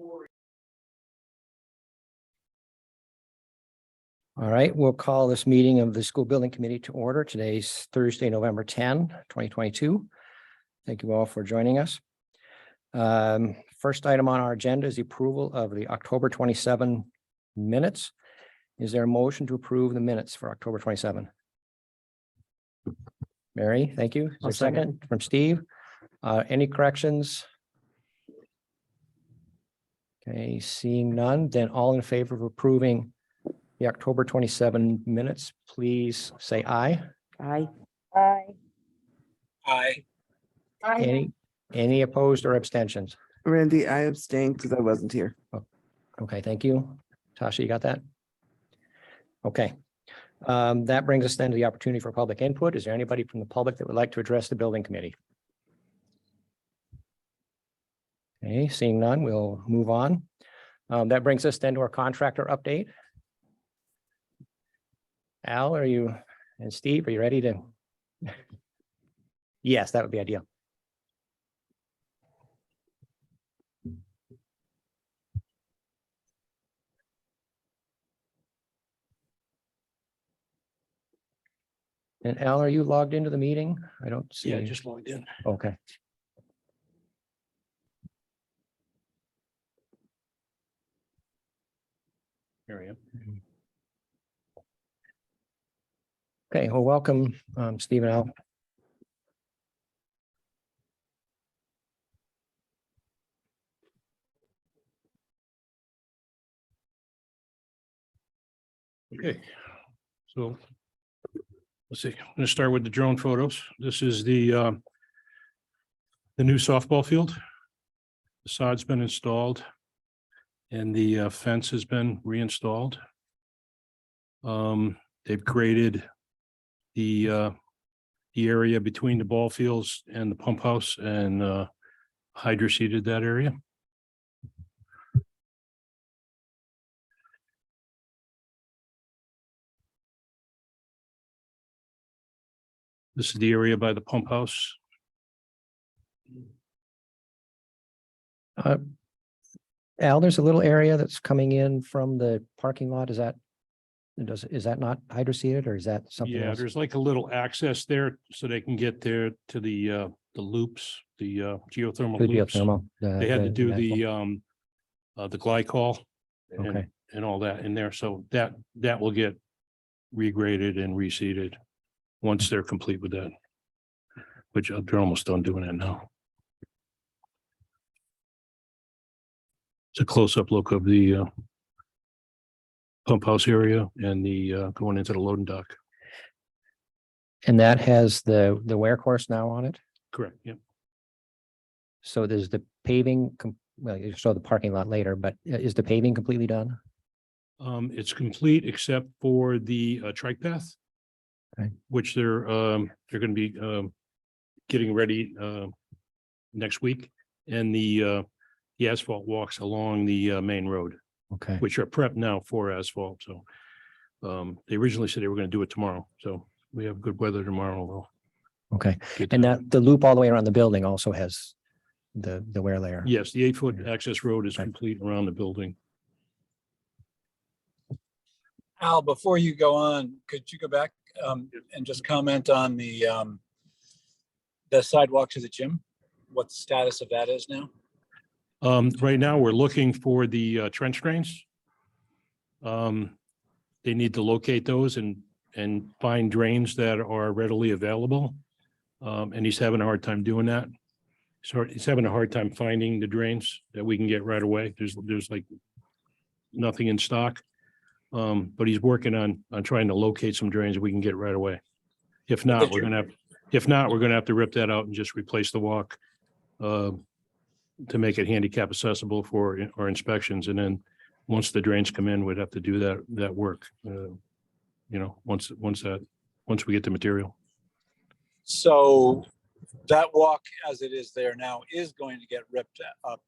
All right, we'll call this meeting of the School Building Committee to order. Today's Thursday, November 10, 2022. Thank you all for joining us. First item on our agenda is the approval of the October 27 minutes. Is there a motion to approve the minutes for October 27? Mary, thank you. Is there a second from Steve? Any corrections? Okay, seeing none, then all in favor of approving the October 27 minutes, please say aye. Aye. Aye. Aye. Any opposed or abstentions? Randy, I abstained because I wasn't here. Okay, thank you. Tasha, you got that? Okay. That brings us then to the opportunity for public input. Is there anybody from the public that would like to address the building committee? Okay, seeing none, we'll move on. That brings us then to our contractor update. Al, are you, and Steve, are you ready to? Yes, that would be ideal. And Al, are you logged into the meeting? I don't see. Yeah, just logged in. Okay. Here I am. Okay, well, welcome, Steve and Al. Okay, so let's see. I'm going to start with the drone photos. This is the new softball field. The sod's been installed and the fence has been reinstalled. They've graded the area between the ball fields and the pump house and hydro-seeded that area. This is the area by the pump house. Al, there's a little area that's coming in from the parking lot. Is that not hydro-seeded or is that something Yeah, else? there's like a little access there so they can get there to the loops, the geothermal The loops. geothermal, They had to do natural. the glycol Okay, and all that in there. So that will get regraded and reseeded once they're complete with that, which they're almost done doing it now. It's a close-up look of the pump house area and the going into the loading dock. and that has the wear course now on it. Correct. Yep. So there's the paving, well, you show the parking lot later, but is the paving completely done? It's complete except for the trike path. Okay. Which they're going to be getting ready next week, and the asphalt walks along the main road, Okay, which are prepped now for asphalt. So they originally said they were going to do it tomorrow. So we have good weather tomorrow. We'll okay. get And that. that the loop all the way around the building also has the wear layer. Yes, the 8-foot access road is Okay. complete around the building. Al, before you go on, could you go back and just comment on the sidewalk to the gym? What the status of that is now? Right now, we're looking for the trench drains. They need to locate those and find drains that are readily available. And he's having a hard time doing that. So he's having a hard time finding the drains that we can get right away. There's like nothing in stock. But he's working on trying to locate some drains that we can get right away. If not, we're gonna have to rip that out and just replace the walk to make it handicap accessible for our inspections. And then once the drains come in, we'd have to do that work. Once we get the material. So that walk as it is there now is going to get ripped up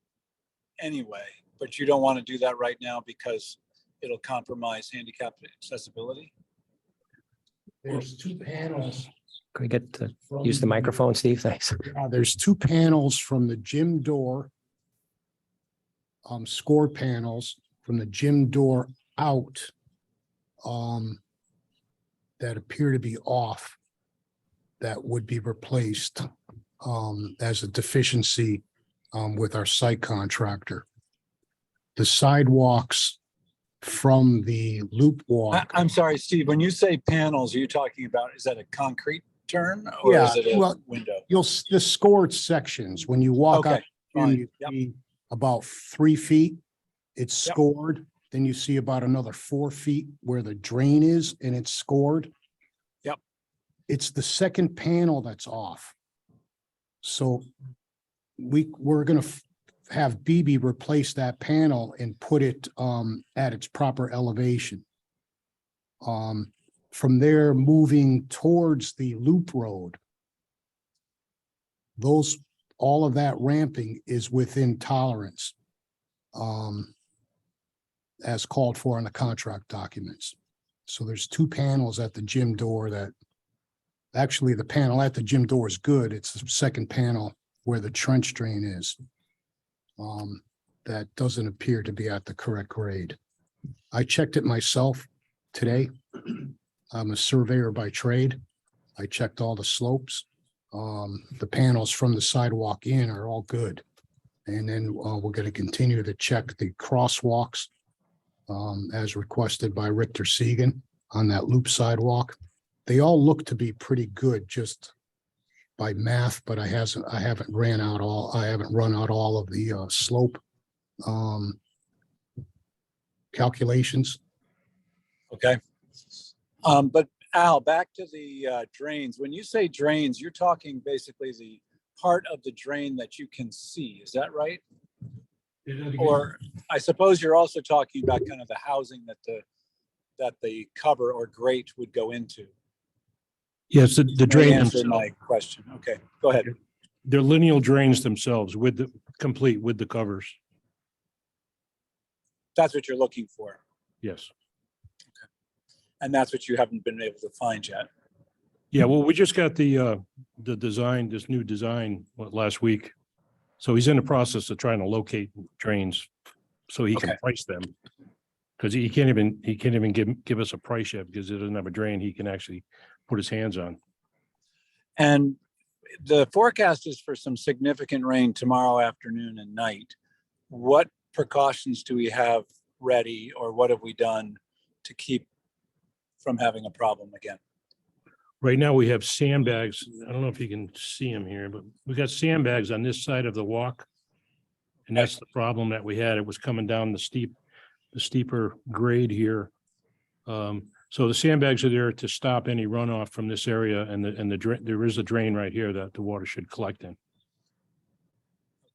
anyway, but you don't want to do that right now because it'll compromise handicap accessibility. There's two panels. Can we get to use the microphone, Steve? Thanks. There's two panels from the gym door score panels from the gym door out that appear to be off that would be replaced as a deficiency with our site contractor. The sidewalks from the loop walk. I'm sorry, Steve, when you say panels, are you talking about, is that a concrete turn or Yeah, is it a well, window? The scored sections, when you walk up, Okay, fine. you Yep. see about 3 feet, it's Yep. scored. Then you see about another 4 feet where the drain is and it's scored. Yep. It's the second panel that's off. So we're gonna have BB replace that panel and put it at its proper elevation. From there, moving towards the loop road. All of that ramping is within tolerance. As called for in the contract documents. So there's 2 panels at the gym door that, actually the panel at the gym door is good. It's the second panel where the trench drain is. That doesn't appear to be at the correct grade. I checked it myself today. I'm a surveyor by trade. I checked all the slopes. The panels from the sidewalk in are all good. And then we're going to continue to check the crosswalks as requested by Richter Segan on that loop sidewalk. They all look to be pretty good just by math, but I haven't run out all of the slope calculations. Okay. But Al, back to the drains. When you say drains, you're talking basically the part of the drain that you can see. Is that right? Or I suppose you're also talking about kind of the housing that the cover or grate would go into. Yes, the May drain answer themselves, my question. Okay, go ahead. they're lineal drains themselves complete with the covers. That's what you're looking for. Yes. And that's what you haven't been able to find yet. Yeah, well, we just got the design, this new design last week. So he's in the process of trying to locate drains so he can Okay. price them. Because he can't even give us a price yet because he doesn't have a drain he can actually put his hands on. And the forecast is for some significant rain tomorrow afternoon and night. What precautions do we have ready, or what have we done to keep from having a problem again? Right now, we have sandbags. I don't know if you can see them here, but we got sandbags on this side of the walk. And that's the problem that we had. It was coming down the steeper grade here. So the sandbags are there to stop any runoff from this area, and the drain, there is a drain right here that the water should collect in.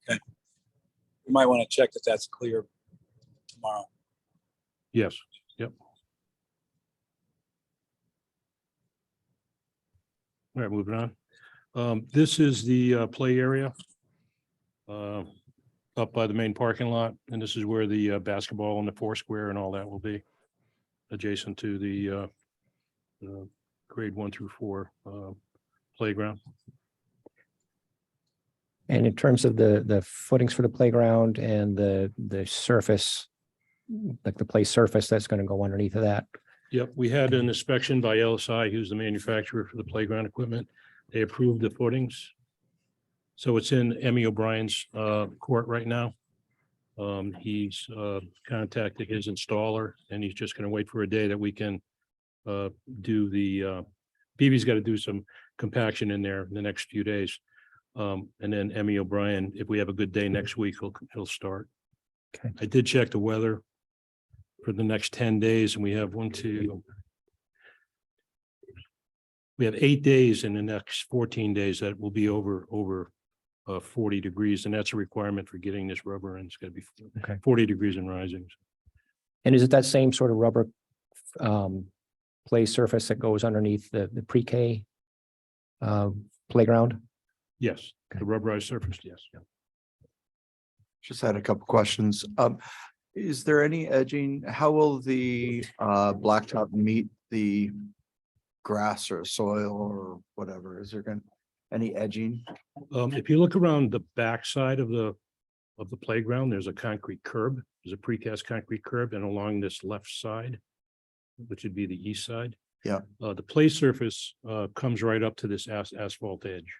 We might want to check that that's clear tomorrow. Yes, yep. All right, moving on. This is the play area up by the main parking lot, and this is where the basketball and the Foursquare and all that will be, adjacent to the grade 1 through 4 playground. And in terms of the footings for the playground and the surface, like the play surface that's going to go underneath of that. Yep, we had an inspection by LSI, who's the manufacturer for the playground equipment. They approved the footings. So it's in Emmy O'Brien's court right now. He's contacted his installer, and he's just going to wait for a day that we can do the BB's got to do some compaction in there in the next few days. And then Emmy O'Brien, if we have a good day next week, he'll start. Okay. I did check the weather for the next 10 days, and we have we have 8 days in the next 14 days that will be over 40 degrees, and that's a requirement for getting this rubber, and it's got to be Okay. 40 degrees and rising. And is it that same sort of rubber play surface that goes underneath the pre-K playground? Yes, the rubberized surface, yes. Just had a couple questions. Is there any edging? How will the blacktop meet the grass or soil or whatever? Is there any edging? If you look around the back side of the of the playground, there's a concrete curb, there's a precast concrete curb, and along this left side, which would be the east side. Yeah. The play surface comes right up to this asphalt edge.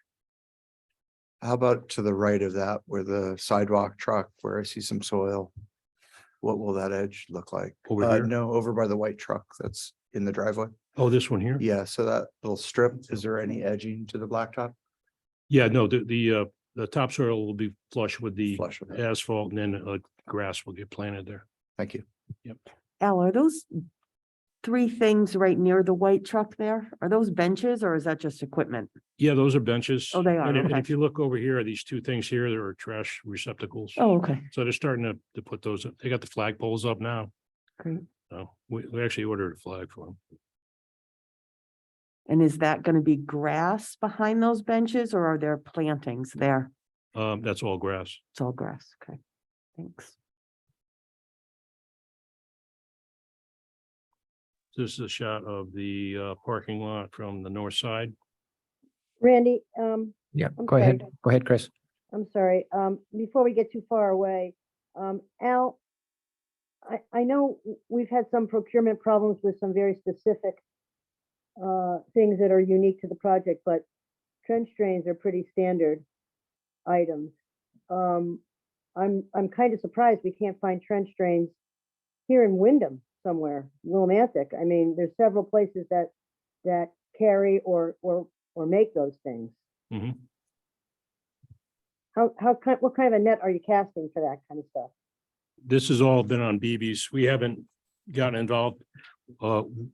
How about to the right of that where the sidewalk truck, where I see some soil? What will that edge look like? Over here? No, over by the white truck that's in the driveway. Oh, this one here? Yeah, so that little strip, is there any edging to the blacktop? Yeah, no, the topsoil will be flush with the Flush with it. asphalt, and then grass will get planted there. Thank you. Al, are those three things right near the white truck there? Are those benches or is that just equipment? Yeah, those are benches. Oh, they are, And if okay. you look over here, these two things here, there are trash receptacles. Oh, okay, So they're starting to put those, up. They got the flag poles up now. great. So we actually ordered a flag for them. And is that gonna be grass behind those benches or are there plantings there? That's all grass. It's all grass, okay, thanks. This is a shot of the parking lot from the north side. Randy, Yeah, I'm go ahead. sorry. Go ahead, Chris. I'm sorry, before we get too far away, Al, I know we've had some procurement problems with some very specific things that are unique to the project, but trench drains are pretty standard items. I'm kind of surprised we can't find trench drains here in Wyndham somewhere, Willimantic. I mean, there's several places that carry or make those things. Mhm. What kind of a net are you casting for that kind of stuff? This has all been on BB's. We haven't gotten involved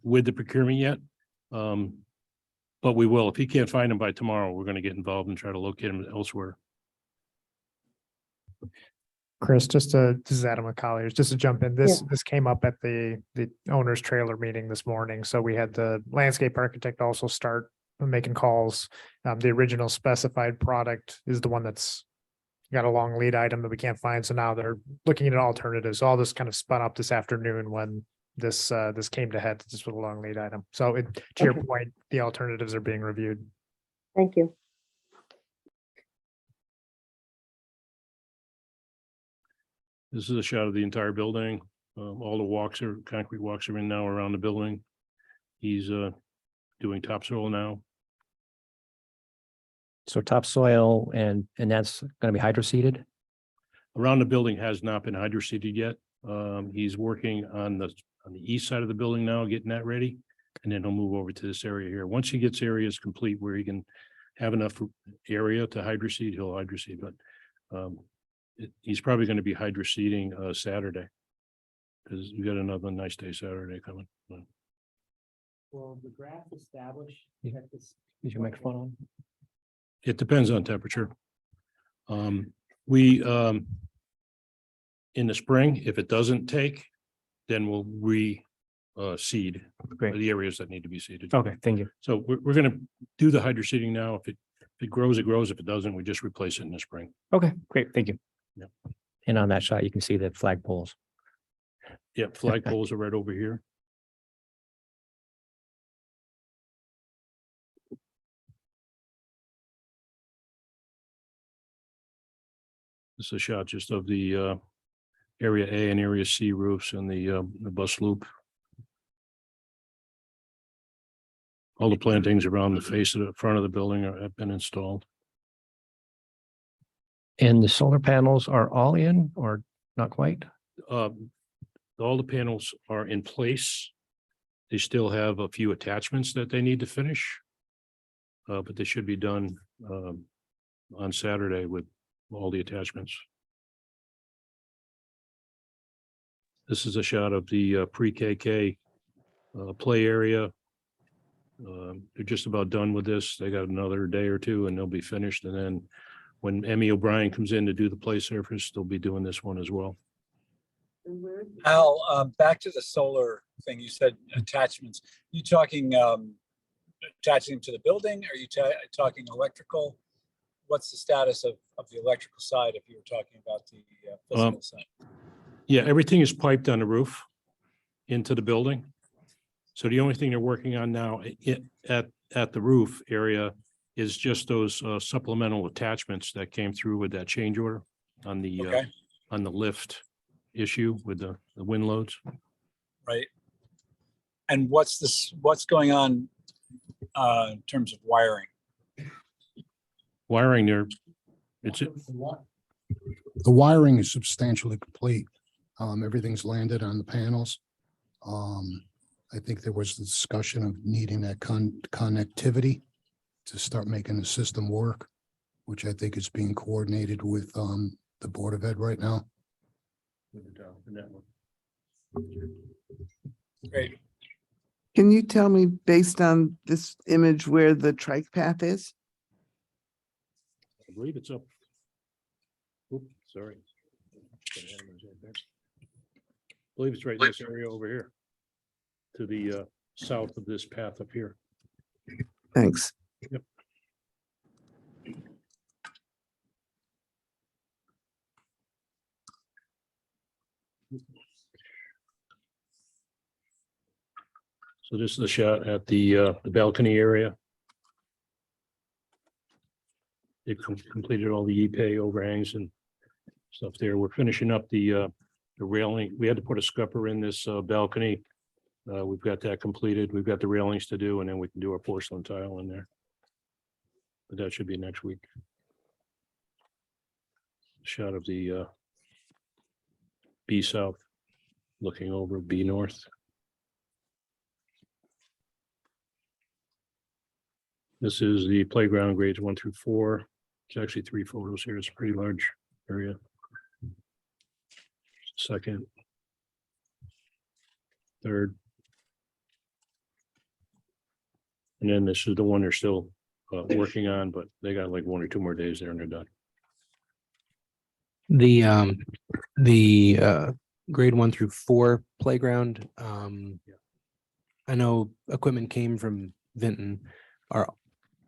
with the procurement yet. But we will. If he can't find them by tomorrow, we're gonna get involved and try to locate them elsewhere. Chris, this is Adam McColliers, just to jump in, this came up at the owner's trailer meeting this morning, so we had the landscape architect also start making calls. The original specified product is the one that's got a long lead item that we can't find, so now they're looking at alternatives. All this kind of spun up this afternoon when this came to head, just with a long lead item. So to your Okay. point, the alternatives are being reviewed. Thank you. This is a shot of the entire building. All the concrete walks are in now around the building. He's doing topsoil now. So topsoil and that's going to be hydro seeded. Around the building has not been hydroseeded yet. He's working on the east side of the building now, getting that ready. And then he'll move over to this area here. Once he gets areas complete where he can have enough area to hydroseed, he'll hydroseed, but he's probably going to be hydroseeding Saturday. Because we got another nice day Saturday coming. Well, the graph established. You have this. Is your microphone on? It depends on temperature. We in the spring, if it doesn't take, then we'll seed Great. the areas that need to be seeded. Okay, thank you. So we're gonna do the hydroseeding now. If it grows, it grows. If it doesn't, we just replace it in the spring. Okay, great, thank you. Yeah. And on that shot, you can see the flag poles. Yeah, flag poles are right over here. This is a shot just of the area A and area C roofs and the bus loop. All the plantings around the face of the front of the building have been installed. And the solar panels are all in or not quite? All the panels are in place. They still have a few attachments that they need to finish. But they should be done on Saturday with all the attachments. This is a shot of the pre-KK play area. They're just about done with this. They got another day or two and they'll be finished. And then when Emmy O'Brien comes in to do the play surface, they'll be doing this one as well. Al, back to the solar thing, you said attachments. You talking attaching them to the building? Are you talking electrical? What's the status of the electrical side if you were talking about the physical side? Yeah, everything is piped on the roof into the building. So the only thing they're working on now at the roof area is just those supplemental attachments that came through with that change order. on the, Okay, on the lift issue with the wind loads. right. And what's going on in terms of wiring? Wiring there, it's, The wiring is substantially complete. Everything's landed on the panels. I think there was the discussion of needing that connectivity to start making the system work, which I think is being coordinated with, the Board of Ed right now. Great. Can you tell me, based on this image, where the trike path is? I believe it's up. Oops, sorry. I believe it's right in this area over here. To the south of this path up here. Thanks. Yep. So this is the shot at the balcony area. They've completed all the E-Pay overhangs and stuff there. We're finishing up the railing. We had to put a scupper in this balcony. We've got that completed. We've got the railings to do, and then we can do our porcelain tile in there. But that should be next week. Shot of the B South looking over B North. This is the playground grades 1 through 4. It's actually 3 photos here. It's a pretty large area. Second. Third. And then this is the one they're still working on, but they got like 1 or 2 more days there and they're done. The grade 1 through 4 playground. I know equipment came from Vinton.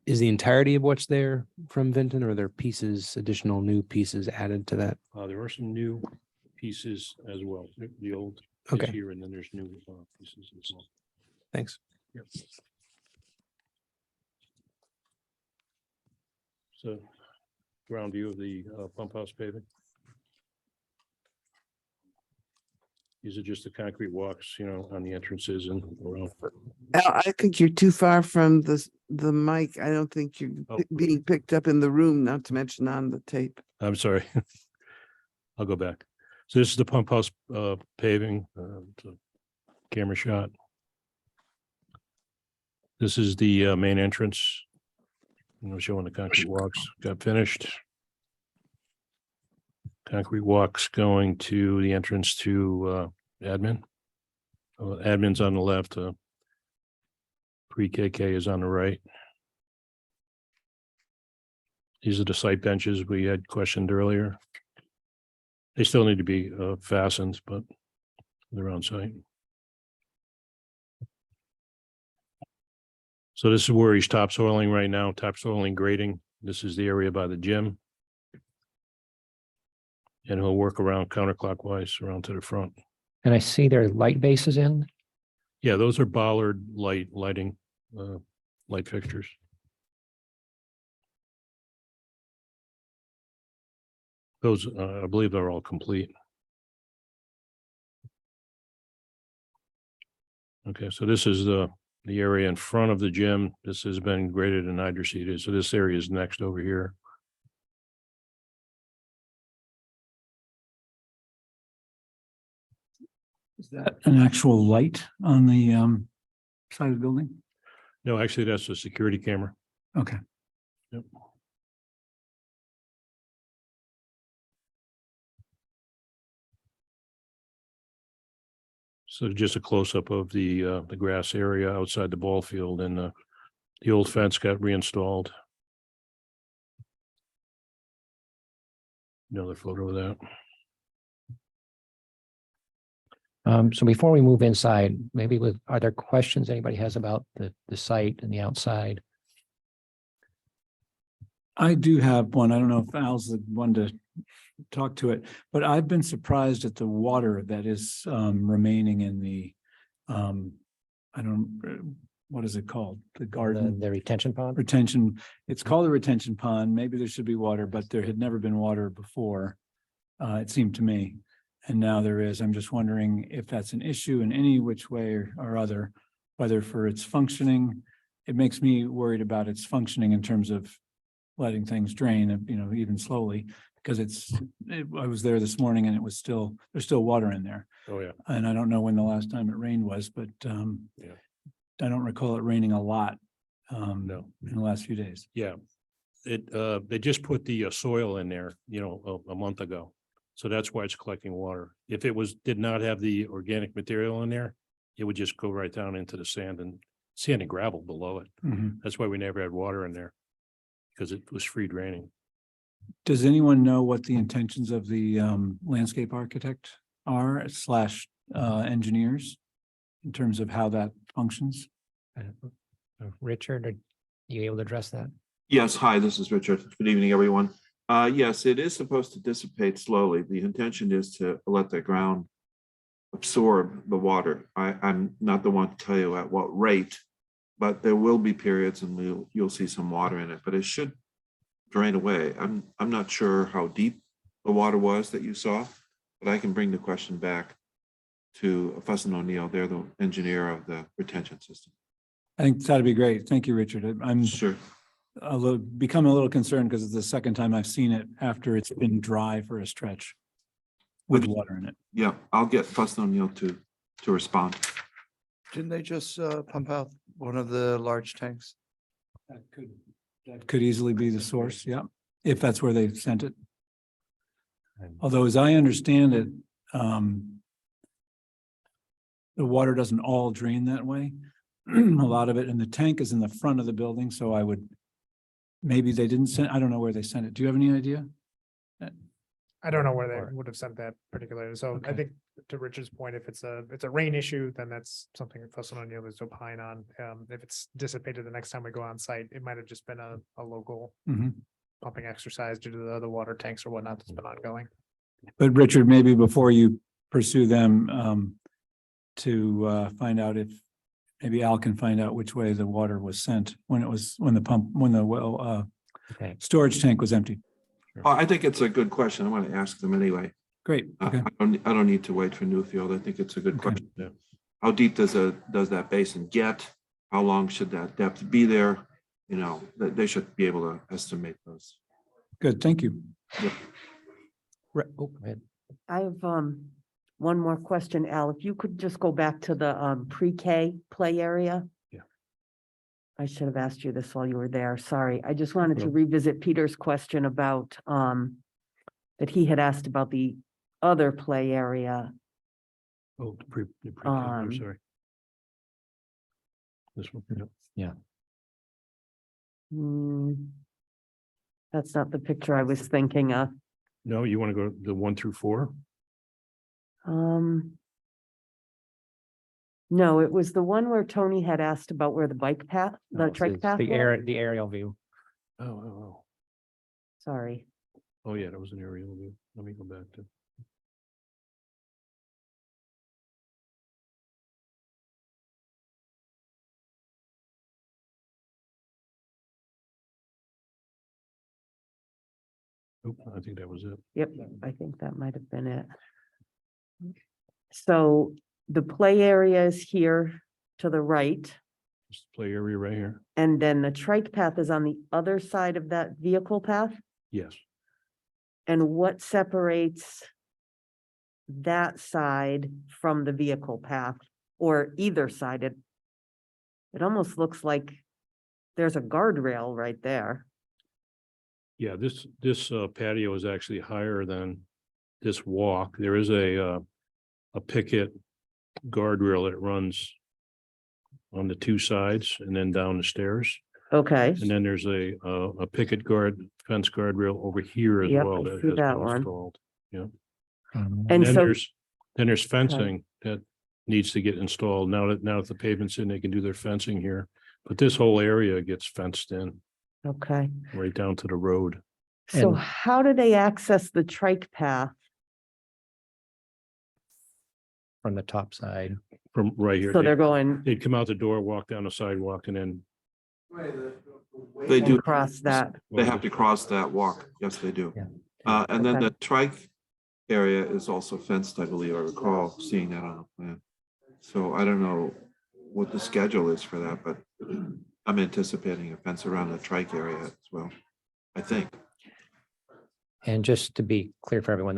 Is the entirety of what's there from Vinton, or are there pieces, additional new pieces added to that? There are some new pieces as well. The old is Okay. here, and then there's new pieces as well. Thanks. Yep. So, ground view of the pump house paving. These are just the concrete walks, you know, on the entrances and around. Al, I think you're too far from the mic. I don't think you're Oh. being picked up in the room, not to mention on the tape. I'm sorry. I'll go back. So this is the pump house paving, camera shot. This is the main entrance. You know, showing the concrete walks got finished. Concrete walks going to the entrance to admin. Admin's on the left. Pre-KK is on the right. These are the site benches we had questioned earlier. They still need to be fastened, but they're on site. So this is where he's topsoiling right now, topsoiling grading. This is the area by the gym. And he'll work around counterclockwise around to the front. And I see there are light bases in. Yeah, those are bollard lighting, light fixtures. Those, I believe they're all complete. Okay, so this is the area in front of the gym. This has been graded and hydroseeded. So this area is next over here. Is that an actual light on the side of the building? No, actually, that's a security camera. Okay. Yep. So just a close-up of the grass area outside the ball field, and the old fence got reinstalled. Another photo of that. So before we move inside, maybe are there questions anybody has about the site and the outside? I do have one. I don't know if Al's the one to talk to it, but I've been surprised at the water that is remaining in the what is it called? The garden The retention pond? retention. It's called a retention pond. Maybe there should be water, but there had never been water before. it seemed to me. And now there is. I'm just wondering if that's an issue in any which way or other, whether for its functioning. It makes me worried about its functioning in terms of letting things drain, you know, even slowly, because I was there this morning and there's still water in there. Oh, yeah. And I don't know when the last time it rained was, but Yeah. I don't recall it raining a lot No. in the last few days. Yeah. They just put the soil in there, you know, a month ago. So that's why it's collecting water. If it did not have the organic material in there, it would just go right down into the sand and gravel below it. Mhm. That's why we never had water in there. Because it was free draining. Does anyone know what the intentions of the landscape architect are / engineers in terms of how that functions? Richard, are you able to address that? Yes, hi, this is Richard. Good evening, everyone. Yes, it is supposed to dissipate slowly. The intention is to let the ground absorb the water. I'm not the one to tell you at what rate, but there will be periods and you'll see some water in it, but it should drain away. I'm not sure how deep the water was that you saw, but I can bring the question back to Fuss and O'Neill. They're the engineer of the retention system. I think that'd be great. Thank you, Richard. I'm Sure. become a little concerned because it's the second time I've seen it after it's been dry for a stretch with water in it. Yeah, I'll get Fuss and O'Neill to respond. Didn't they just pump out one of the large tanks? That could easily be the source, yeah, if that's where they sent it. Although, as I understand it, the water doesn't all drain that way. A lot of it, and the tank is in the front of the building, so maybe they didn't send, I don't know where they sent it. Do you have any idea? I don't know where they would have sent that particularly. So I Okay. think to Richard's point, if it's a rain issue, then that's something that Fuss and O'Neill is opine on. If it's dissipated the next time we go on site, it might have just been a local Mhm. pumping exercise due to the other water tanks or whatnot that's been ongoing. But Richard, maybe before you pursue them, to find out if, maybe Al can find out which way the water was sent when the Okay. storage tank was empty. I think it's a good question. I want to ask them anyway. Great, okay. I don't need to wait for Newfield. I think it's a good Okay. question. Yeah. How deep does that basin get? How long should that depth be there? You know, they should be able to estimate those. Good, thank you. Go ahead. I have one more question, Al. If you could just go back to the pre-K play area. Yeah. I should have asked you this while you were there. Sorry. I just wanted to No. revisit Peter's question about that he had asked about the other play area. Oh, I'm Um, sorry. This one, yeah. Yeah. Hmm. That's not the picture I was thinking of. No, you want to go the 1 through 4? No, it was the one where Tony had asked about where the bike path, the trike path. The was. the aerial view. Oh. Sorry. Oh, yeah, that was an aerial view. Let me go back to. Oop, I think that was it. Yep, I think that might have been it. So the play area is here to the right, Just play area right here. and then the trike path is on the other side of that vehicle path. Yes. And what separates that side from the vehicle path, or either side? It almost looks like there's a guardrail right there. Yeah, this patio is actually higher than this walk. There is a picket guardrail that runs on the two sides and then down the stairs. Okay, And then there's a picket fence guardrail over here as Yep, well. I That see has that been one. installed. Yeah. and Then so, there's fencing that needs to get installed. Now that the pavement's in, they can do their fencing here. But this whole area gets fenced in okay, right down to the road. so And- how do they access the trike path? From the top side. From right here. So they're going They'd come out the door, walk down the sidewalk and then. They do, across that, they have to cross that walk. Yes, they do. Yeah. And then Okay. the trike area is also fenced, I believe I recall seeing that on the plan. So I don't know what the schedule is for that, but I'm anticipating a fence around the trike area as well, I think. And just to be clear for everyone,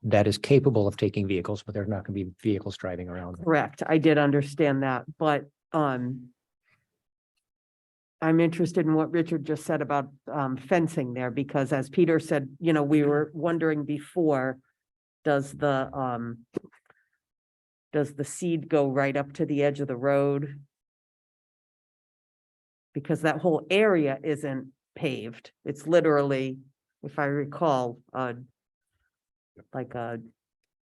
that is capable of taking vehicles, but there's not going to be vehicles driving around. Correct. I did understand that, but, I'm interested in what Richard just said about, fencing there, because as Peter said, you know, we were wondering before, does the seed go right up to the edge of the road? Because that whole area isn't paved. It's literally, if I recall, like a,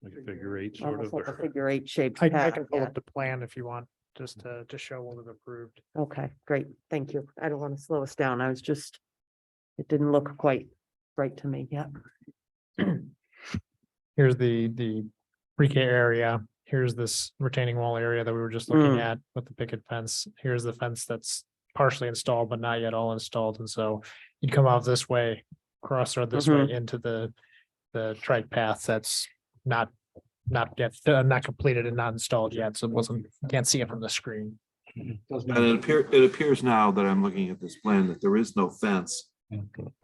Like a figure eight sort almost of. like a figure eight shaped I path. can pull yeah. up the plan if you want, just to show what was approved. Okay, great. Thank you. I don't want to slow us down. I was just, it didn't look quite right to me yet. Here's the pre-K area. Here's this retaining wall area that we were just looking Mm. at with the picket fence. Here's the fence that's partially installed, but not yet all installed. And so you'd come out this way, cross road this way into the trike path that's not yet, not completed and not installed yet. So it wasn't, can't see it from the screen. And it appears now that I'm looking at this plan that there is no fence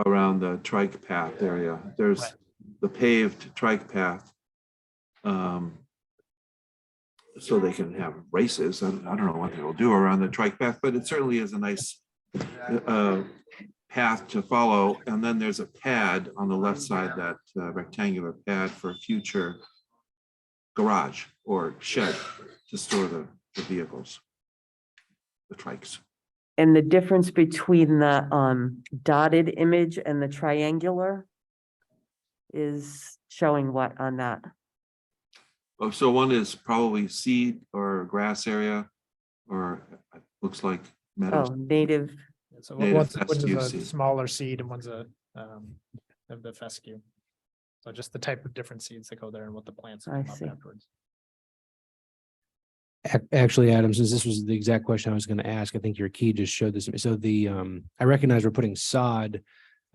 around the trike path area. There's Right. the paved trike path. So they can have races. I don't know what they will do around the trike path, but it certainly is a nice path to follow. And then there's a pad on the left side, that rectangular pad for future garage or shed to store the vehicles, the trikes. And the difference between the dotted image and the triangular is showing what on that? Oh, so one is probably seed or grass area, or it looks like Oh, meadows. native, So Native one's a SQC. smaller seed and one's a of the fescue. So just the type of different seeds that go there and what the plants I come up see. afterwards. Actually, Adam, since this was the exact question I was going to ask, I think your key just showed this. So I recognize we're putting sod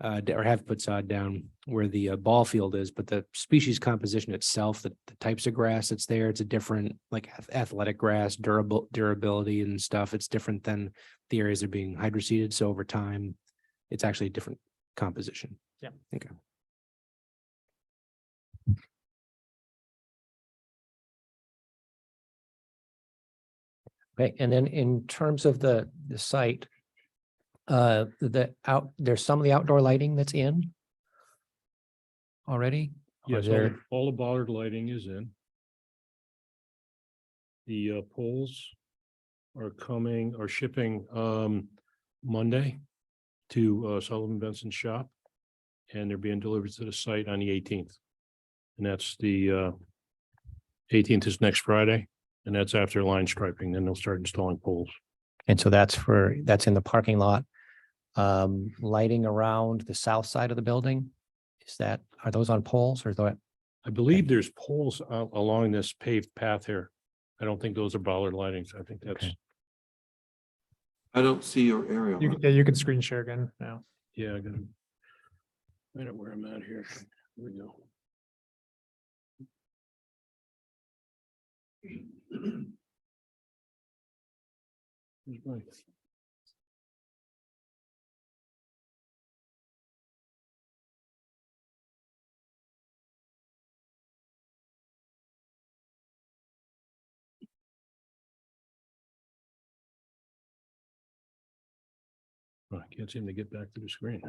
or have put sod down where the ball field is, but the species composition itself, the types of grass that's there, it's a different, like athletic grass, durability and stuff. It's different than the areas that are being hydroseeded. So over time, it's actually a different composition. Yeah. Okay. Okay, and then in terms of the site, there's some of the outdoor lighting that's in already? Or Yes, is there, all the bollard lighting is in. The poles are shipping Monday to Sullivan Benson's shop. And they're being delivered to the site on the 18th. And that's the 18th is next Friday, and that's after line striping, then they'll start installing poles. and so that's in the parking lot. Lighting around the south side of the building, are those on poles or is that? I believe there's poles along this paved path here. I don't think those are bollard lightings. I think that's, Okay. I don't see your aerial. Yeah, you can screen share again now. yeah, I gotta. I know where I'm at here. Here we go. Here's my- Oh, I can't seem to get back to the screen.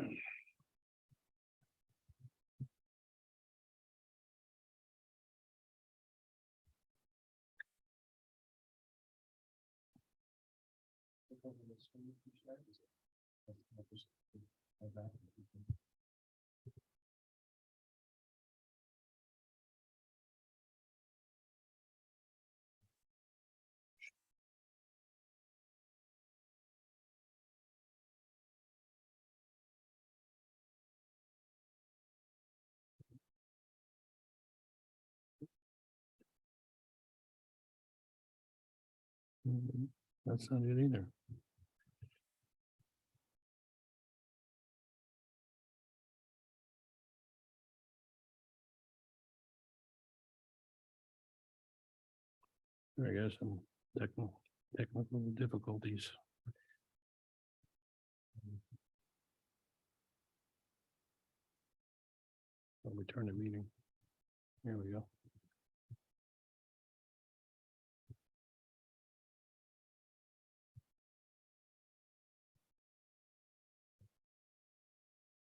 That's not it either. I guess some technical difficulties. I'll return the meeting. Here we go.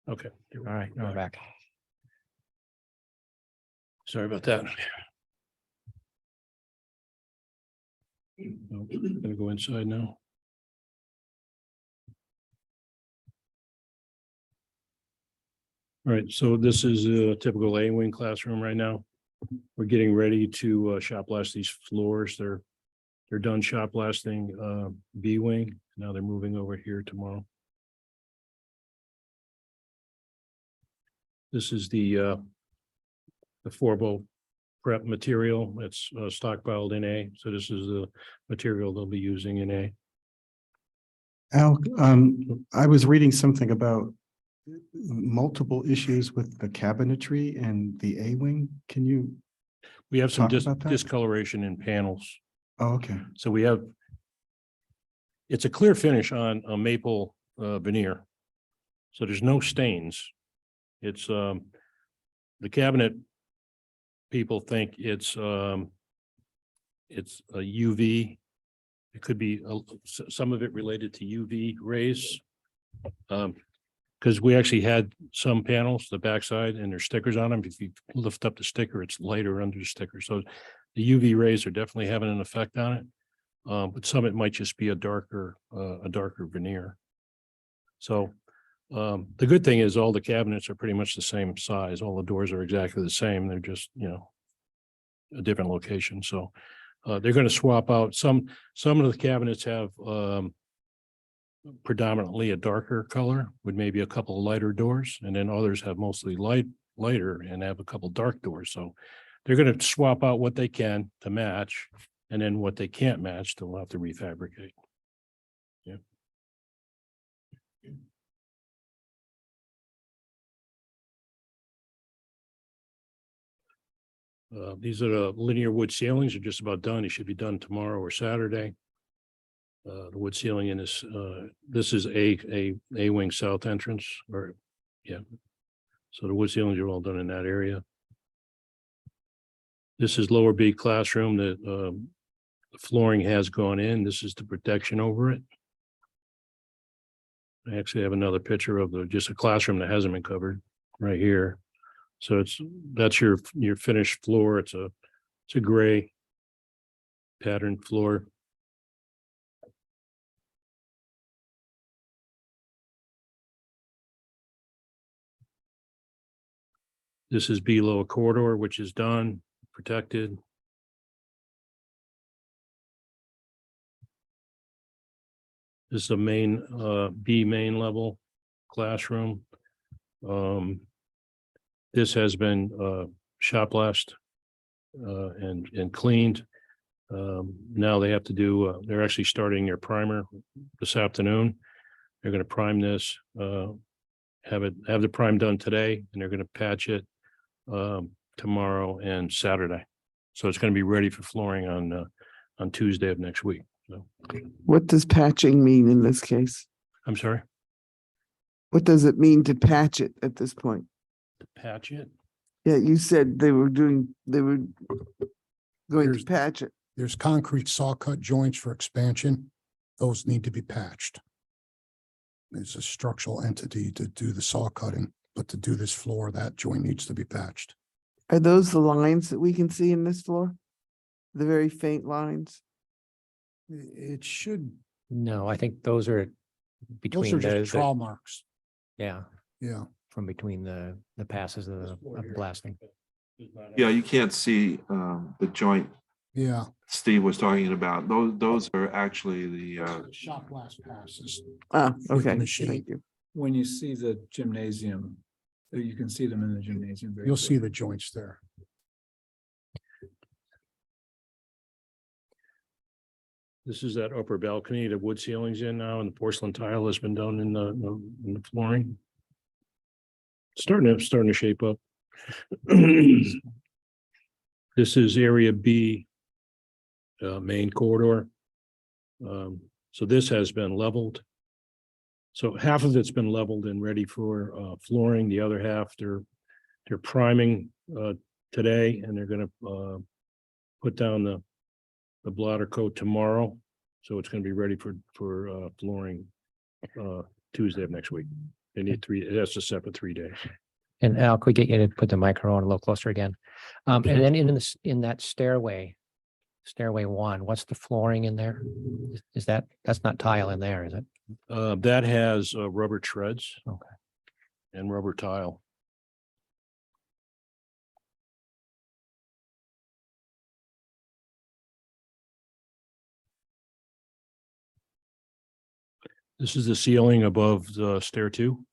Okay. All right, now we're back. Sorry about that. No, gonna go inside now. All right, so this is a typical A-wing classroom right now. We're getting ready to shop blast these floors. They're done shop blasting B-wing. Now they're moving over here tomorrow. This is the 4-bolt prep material. It's stockpiled in A. So this is the material they'll be using in A. Al, I was reading something about multiple issues with the cabinetry and the A-wing. Can you? We have some Talk about that? discoloration in panels. Oh, okay. So we have, it's a clear finish on a maple veneer. So there's no stains. It's the cabinet people think it's a UV. It could be some of it related to UV rays. Because we actually had some panels, the backside, and there's stickers on them. If you lift up the sticker, it's lighter under the sticker. So the UV rays are definitely having an effect on it. But some it might just be a darker veneer. So the good thing is all the cabinets are pretty much the same size. All the doors are exactly the same. They're just, a different location. So they're going to swap out some of the cabinets have predominantly a darker color with maybe a couple of lighter doors, and then others have mostly lighter and have a couple dark doors. So they're going to swap out what they can to match, and then what they can't match, they'll have to refabricate. Yeah. These are the linear wood ceilings. Are just about done. They should be done tomorrow or Saturday. The wood ceiling in this, this is a wing south entrance, or, yeah. So the wood ceilings are all done in that area. This is lower B classroom that, the flooring has gone in. This is the protection over it. I actually have another picture of just a classroom that hasn't been covered right here. So that's your finished floor. It's a gray patterned floor. This is below a corridor, which is done, protected. This is a main, B main level classroom. This has been shot blasted and cleaned. Now they have to do, they're actually starting their primer this afternoon. They're going to prime this, have the prime done today, and they're going to patch it tomorrow and Saturday. So it's going to be ready for flooring on Tuesday of next week. So What does patching mean in this case? I'm sorry, What does it mean to patch it at this point? to patch it. Yeah, you said they were going to There's- patch it. There's concrete saw cut joints for expansion. Those need to be patched. There's a structural entity to do the saw cutting, but to do this floor, that joint needs to be patched. Are those the lines that we can see in this floor? The very faint lines? It should, No, I think those are those between are just trawl marks. yeah, Yeah, from between the passes of the blasting. Yeah, you can't see the joint yeah. Steve was talking about. Those are actually the Shot blast passes. Ah, With the okay, machine. thank you. When you see the gymnasium, you can see them in the gymnasium. very You'll clearly. see the joints there. This is that upper balcony, the wood ceiling's in now, and the porcelain tile has been done in the flooring. Starting to shape up. This is area B main corridor. So this has been leveled. So half of it's been leveled and ready for flooring. The other half, they're priming today, and they're gonna put down the blotter coat tomorrow. So it's gonna be ready for flooring Tuesday of next week. They need that's a separate 3 days. And Al, could we get you to put the microphone a little closer again? And then in that stairway 1, what's the flooring in there? Is that's not tile in there, is it? That has rubber treads. Okay. And rubber tile. This is the ceiling above the stair 2.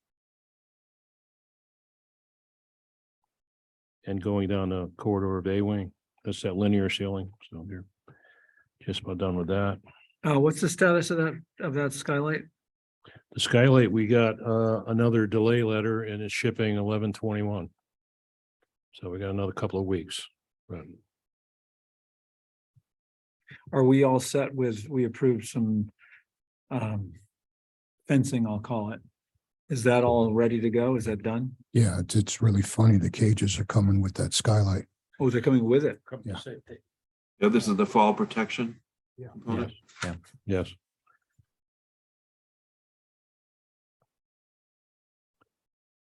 And going down the corridor of A wing, that's that linear ceiling, so they're just about done with that. What's the status of that skylight? The skylight, we got another delay letter and it's shipping 11/21. So we got another couple of weeks. Right. Are we all set with, we approved some fencing, I'll call it. Is that all ready to go? Is that done? Yeah, it's really funny. The cages are coming with that skylight. Oh, they're coming with it. Yeah. Yeah, this is the fall protection. Yeah. component. Yes.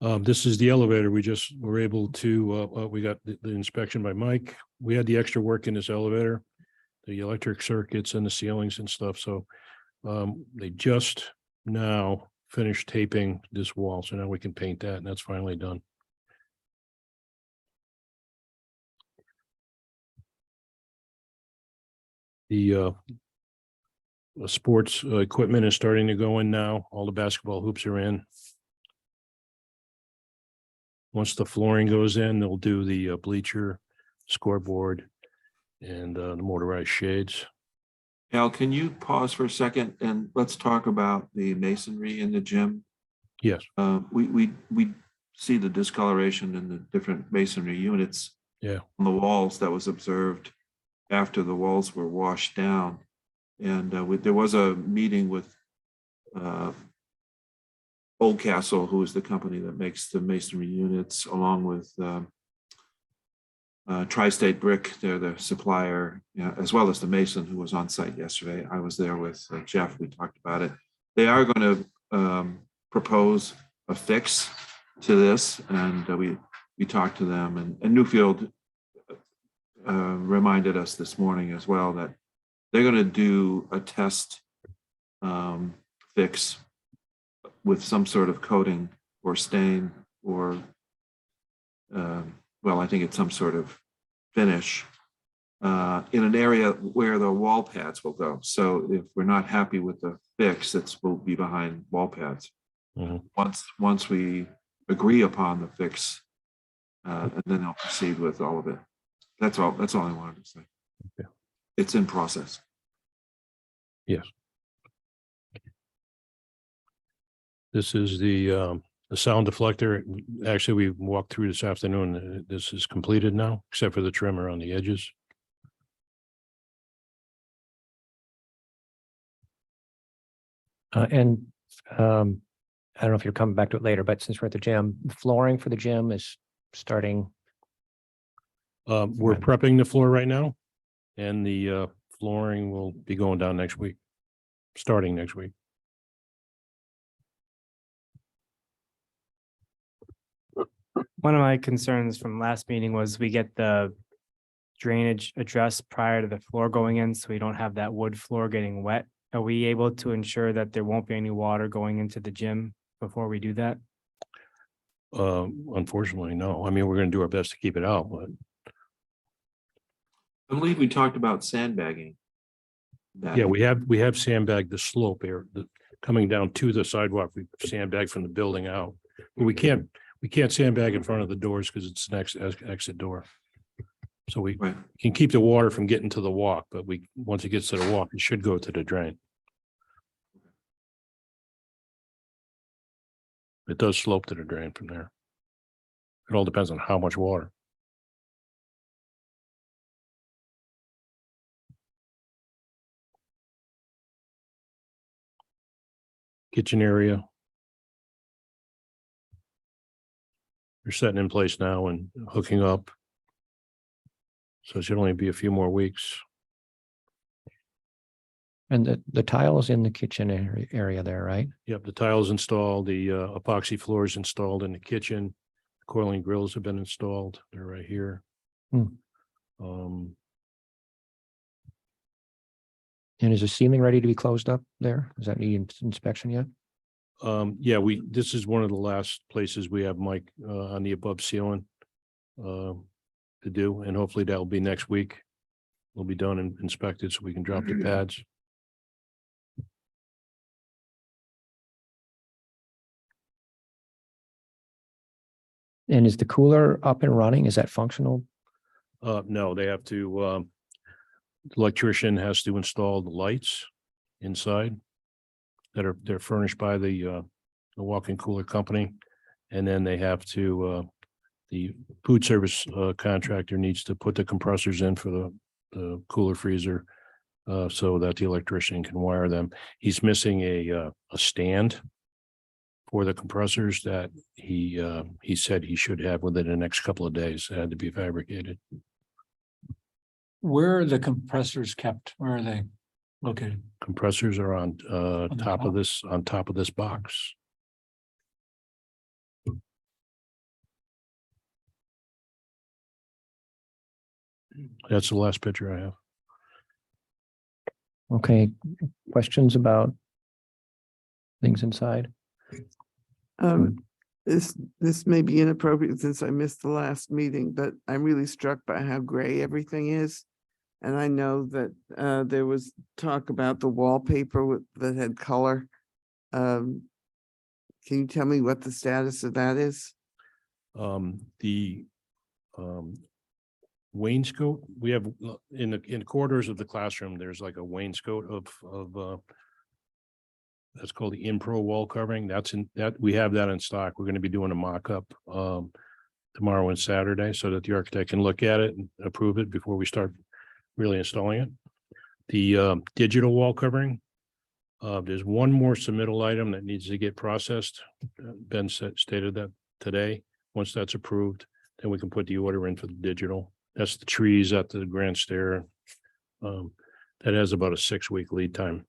This is the elevator. We just were able to, we got the inspection by Mike. We had the extra work in this elevator, the electric circuits and the ceilings and stuff. So they just now finished taping this wall. So now we can paint that, and that's finally done. The sports equipment is starting to go in now. All the basketball hoops are in. Once the flooring goes in, they'll do the bleacher, scoreboard, and the motorized shades. Al, can you pause for a second and let's talk about the masonry in the gym? Yes. We see the discoloration in the different masonry units. Yeah. On the walls that was observed after the walls were washed down. And there was a meeting with Oldcastle, who is the company that makes the masonry units, along with Tri-State Brick. They're the supplier, as well as the mason who was on site yesterday. I was there with Jeff. We talked about it. They are going to propose a fix to this, and we talked to them. And Newfield reminded us this morning as well that they're going to do a test fix with some sort of coating or stain or, well, I think it's some sort of finish in an area where the wall pads will go. So if we're not happy with the fix, it will be behind wall pads. Mhm. Once we agree upon the fix, and then they'll proceed with all of it. That's all I wanted to say. Okay. It's in process. Yes. This is the sound deflector. Actually, we walked through this afternoon. This is completed now, except for the trimmer on the edges. And I don't know if you're coming back to it later, but since we're at the gym, the flooring for the gym is starting. We're Right. prepping the floor right now, and the flooring will be going down next week, starting next week. One of my concerns from last meeting was we get the drainage addressed prior to the floor going in, so we don't have that wood floor getting wet. Are we able to ensure that there won't be any water going into the gym before we do that? Unfortunately, no. I mean, we're gonna do our best to keep it out, but I believe we talked about sandbagging. that. yeah, we have sandbagged the slope here, coming down to the sidewalk. We sandbagged from the building out. But we can't sandbag in front of the doors because it's an exit door. So we Right. can keep the water from getting to the walk, but once it gets to the walk, it should go to the drain. It does slope to the drain from there. It all depends on how much water. kitchen area. They're setting in place now and hooking up. So it should only be a few more weeks. And the tiles in the kitchen area there, right? Yep, the tiles installed, the epoxy floors installed in the kitchen. Coiling grills have been installed. They're right here. Hmm. And is the ceiling ready to be closed up there? Does that need inspection yet? Yeah, this is one of the last places we have Mike on the above ceiling to do, and hopefully that'll be next week. Will be done and inspected so we can drop the pads. And is the cooler up and running? Is that functional? No, they have to, the electrician has to install the lights inside they're furnished by the walk-in cooler company. And then they have to, the food service contractor needs to put the compressors in for the cooler freezer so that the electrician can wire them. He's missing a stand for the compressors that he said he should have within the next couple of days. It had to be fabricated. Where are the compressors kept? Where are they located? Compressors are on the top of top? on top of this box. That's the last picture I have. Okay, questions about things inside? This may be inappropriate since I missed the last meeting, but I'm really struck by how gray everything is. And I know that there was talk about the wallpaper that had color. Can you tell me what the status of that is? The wainscot, we have in the corridors of the classroom, there's like a wainscot of that's called the Impro wall covering. We have that in stock. We're going to be doing a mock-up tomorrow and Saturday so that the architect can look at it and approve it before we start really installing it. The digital wall covering, there's one more submittal item that needs to get processed. Ben stated that today. Once that's approved, then we can put the order in for the digital. That's the trees at the grand stair. That has about a 6-week lead time.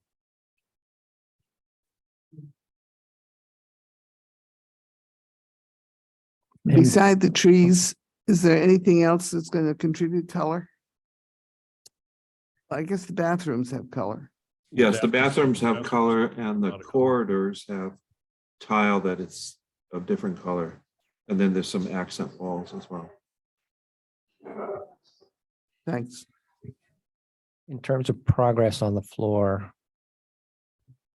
Beside the trees, is there anything else that's going to contribute color? I guess the bathrooms have color. Yes, the bathrooms have Bathrooms color have and a the lot of color. corridors have tile that it's of different color. And then there's some accent walls as well. Thanks. In terms of progress on the floor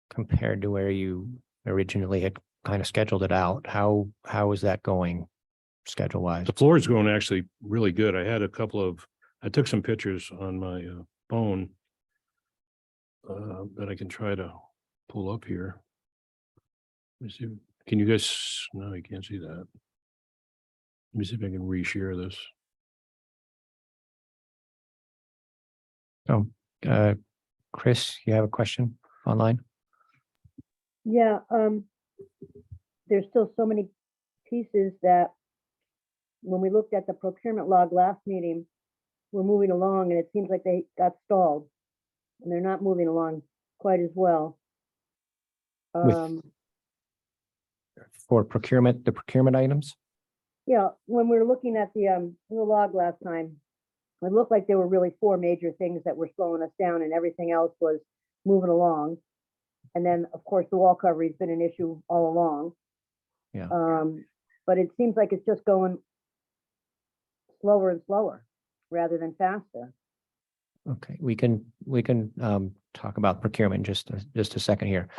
compared to where you originally had kind of scheduled it out, how is that going schedule wise? The floor is going actually really good. I took some pictures on my phone that I can try to pull up here. Let me see. Can you guys, no, you can't see that. Let me see if I can reshare this. Chris, you have a question online? Yeah, there's still so many pieces that when we looked at the procurement log last meeting, we're moving along and it seems like they got stalled and they're not moving along quite as well. For procurement, the procurement items? Yeah, when we were looking at the log last time, it looked like there were really 4 major things that were slowing us down and everything else was moving along. And then, of course, the wall covering's been an issue all along. Yeah. But it seems like it's just going slower and slower rather than faster. Okay, we can talk about procurement in just a second here.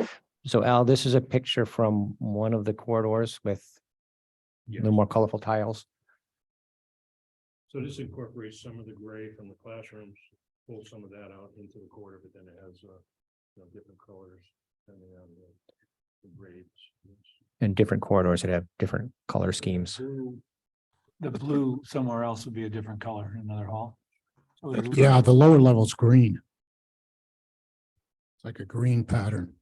So Al, this is a picture from one of the corridors with the more colorful tiles. So this incorporates some of the gray from the classrooms, pull some of that out into the corridor, but then it has different colors depending on the grades. And different corridors that have different color schemes. The blue somewhere else would be a different color in another hall. So it would- Yeah, the lower level's green. It's like a green pattern.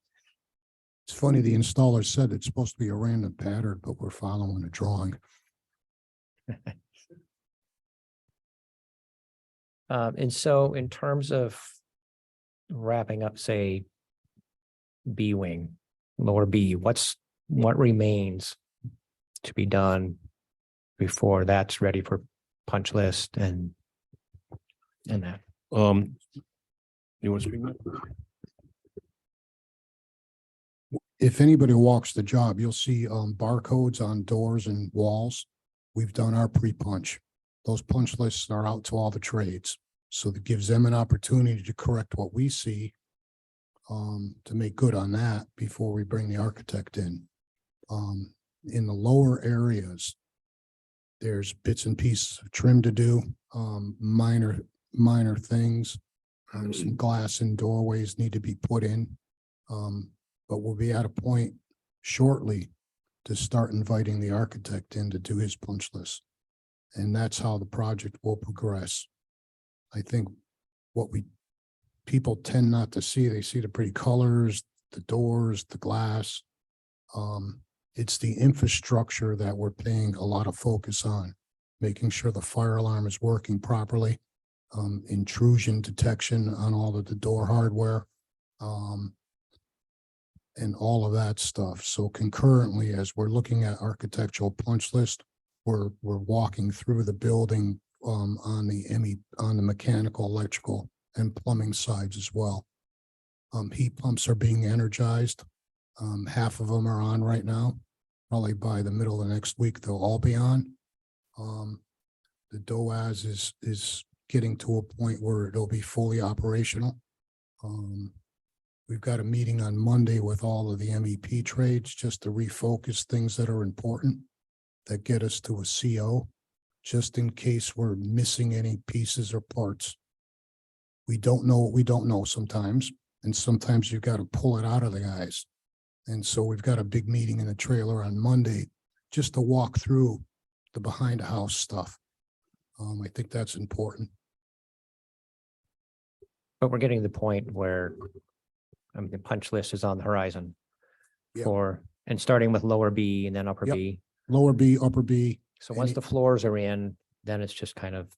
It's funny, the installer said it's supposed to be a random pattern, but we're following the drawing. And so in terms of wrapping up, say, B wing, lower B, what remains to be done before that's ready for punch list and that? You want to speak? Matt? If anybody walks the job, you'll see barcodes on doors and walls. We've done our pre-punch. Those punch lists are out to all the trades. So that gives them an opportunity to correct what we see to make good on that before we bring the architect in. In the lower areas, there's bits and pieces of trim to do, minor things. Some glass in doorways need to be put in. But we'll be at a point shortly to start inviting the architect in to do his punch list. And that's how the project will progress. I think what people tend not to see, they see the pretty colors, the doors, the glass. It's the infrastructure that we're paying a lot of focus on, making sure the fire alarm is working properly, intrusion detection on all of the door hardware, and all of that stuff. So concurrently, as we're looking at architectural punch list, we're walking through the building on the mechanical, electrical, and plumbing sides as well. Heat pumps are being energized. Half of them are on right now. Probably by the middle of the next week, they'll all be on. The DOAS is getting to a point where it'll be fully operational. We've got a meeting on Monday with all of the MEP trades just to refocus things that are important that get us to a CO, just in case we're missing any pieces or parts. We don't know what we don't know sometimes, and sometimes you've got to pull it out of the guys. And so we've got a big meeting in the trailer on Monday just to walk through the behind the house stuff. I think that's important. But we're getting to the point where the punch list is on the horizon Yeah. and starting with lower B and then upper Yep. B. Lower B, upper B. So once the floors are in, then it's just kind of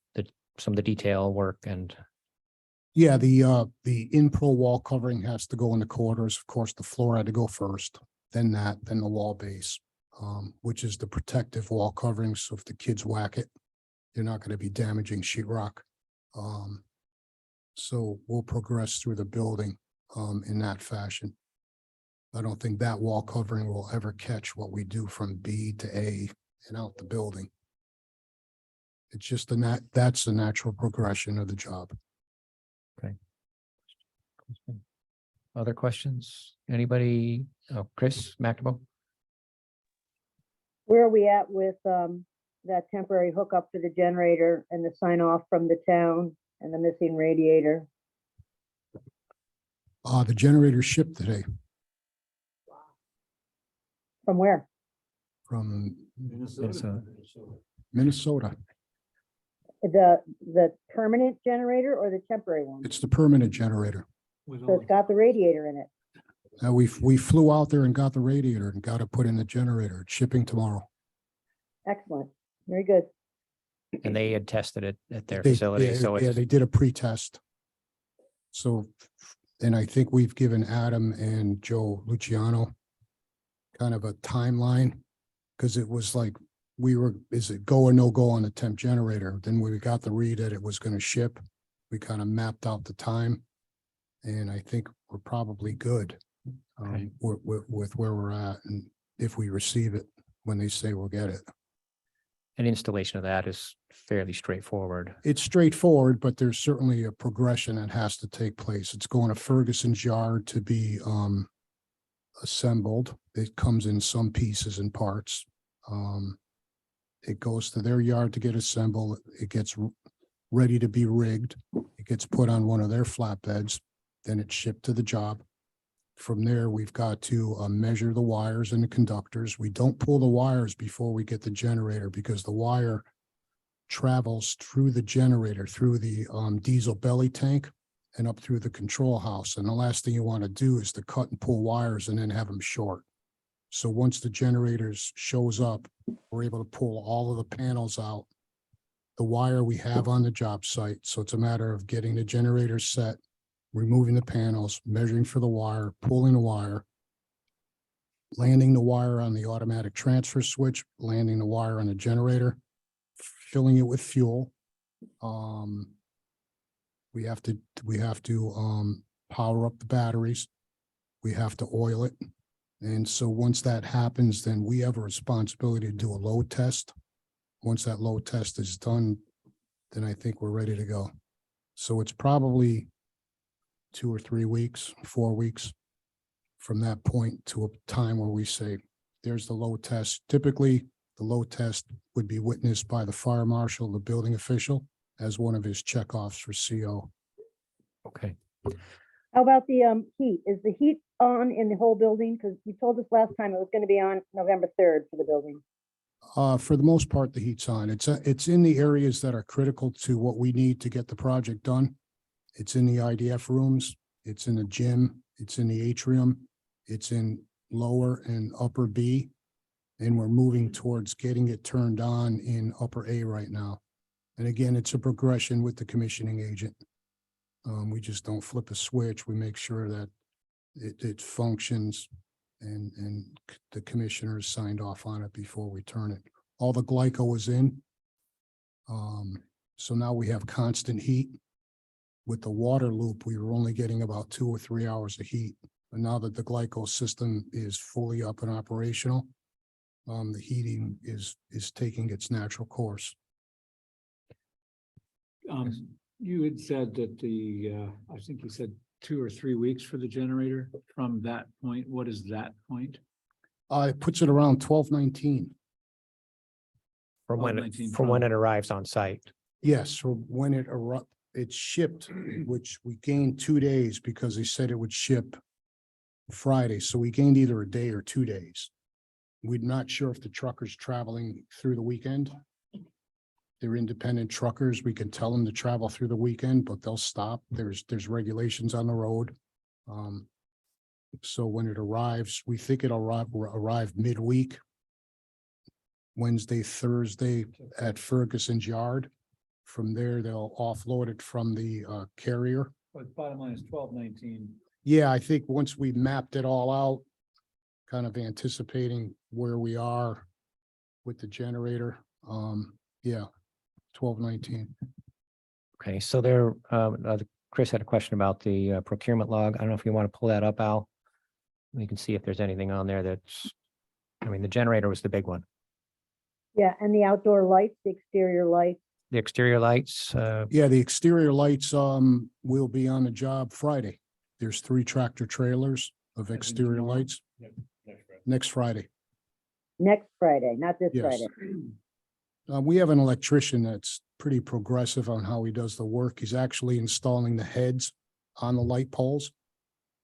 some of the detail work and Yeah, the in-pro wall covering has to go in the quarters. Of course, the floor had to go first, then the wall base, which is the protective wall covering. So if the kids whack it, they're not going to be damaging sheetrock. So we'll progress through the building in that fashion. I don't think that wall covering will ever catch what we do from B to A and out the building. It's just that's the natural progression of the job. other questions? Anybody? Oh, Chris McNamara? Where are we at with that temporary hookup for the generator and the sign off from the town and the missing radiator? The generator shipped today From where? from Minnesota. Minnesota. The permanent generator or the temporary one? It's the permanent generator. So it's got the radiator in it. Now we flew out there and got the radiator and got it put in the generator. It's shipping tomorrow. Excellent. Very good. And they had tested it at their They- facility, yeah, so yeah, it's, they did a pre-test. So, and I think we've given Adam and Joe Luciano kind of a timeline, because it was like, is it go or no go on the temp generator? Then we got the read that it was going to ship. We kind of mapped out the time. And I think we're probably good Okay. with where we're at. And if we receive it, when they say we'll get it. an installation of that is fairly straightforward. It's straightforward, but there's certainly a progression that has to take place. It's going to Ferguson's yard to be assembled. It comes in some pieces and parts. It goes to their yard to get assembled. It gets ready to be rigged. It gets put on one of their flatbeds. Then it's shipped to the job. From there, we've got to measure the wires and the conductors. We don't pull the wires before we get the generator, because the wire travels through the generator, through the diesel belly tank, and up through the control house. And the last thing you want to do is to cut and pull wires and then have them short. So once the generators shows up, we're able to pull all of the panels out, the wire we have on the job site. So it's a matter of getting the generator set, removing the panels, measuring for the wire, pulling the wire, landing the wire on the automatic transfer switch, landing the wire on the generator, filling it with fuel. We have to power up the batteries. We have to oil it. And so once that happens, then we have a responsibility to do a load test. Once that load test is done, then I think we're ready to go. So it's probably 2 or 3 weeks, 4 weeks from that point to a time where we say, there's the load test. Typically, the load test would be witnessed by the fire marshal, the building official, as one of his checkoffs for CO. Okay. How about the heat? Is the heat on in the whole building? Because you told us last time it was going to be on November 3rd for the building. For the most part, the heat's on. It's in the areas that are critical to what we need to get the project done. It's in the IDF rooms, it's in the gym, it's in the atrium, it's in lower and upper B. And we're moving towards getting it turned on in upper A right now. And again, it's a progression with the commissioning agent. We just don't flip a switch. We make sure that it functions and the commissioners signed off on it before we turn it. All the glyco is in. So now we have constant heat. With the water loop, we were only getting about 2 or 3 hours of heat. But now that the glyco system is fully up and operational, the heating is taking its natural course. You had said that I think you said 2 or 3 weeks for the generator from that point. What is that point? It puts it around 12/19. From when, 12/19 from when it arrives on site. Yes, so when it's shipped, which we gained 2 days because they said it would ship Friday. So we gained either a day or 2 days. We're not sure if the trucker's traveling through the weekend. They're independent truckers. We can tell them to travel through the weekend, but they'll stop. There's regulations on the road. So when it arrives, we think it'll arrive midweek. Wednesday, Thursday at Ferguson's yard. From there, they'll offload it from the carrier. But bottom line is 12/19. Yeah, I think once we mapped it all out, kind of anticipating where we are with the generator, yeah, 12/19. Okay, so there, Chris had a question about the procurement log. I don't know if you want to pull that up, Al. We can see if there's anything on there that's, I mean, the generator was the big one. Yeah, and the outdoor lights, the exterior lights. The exterior lights, Yeah, the exterior lights, will be on the job Friday. There's 3 tractor trailers of exterior tomorrow? lights next Friday. Next Friday, not this Yes. Friday. We have an electrician that's pretty progressive on how he does the work. He's actually installing the heads on the light poles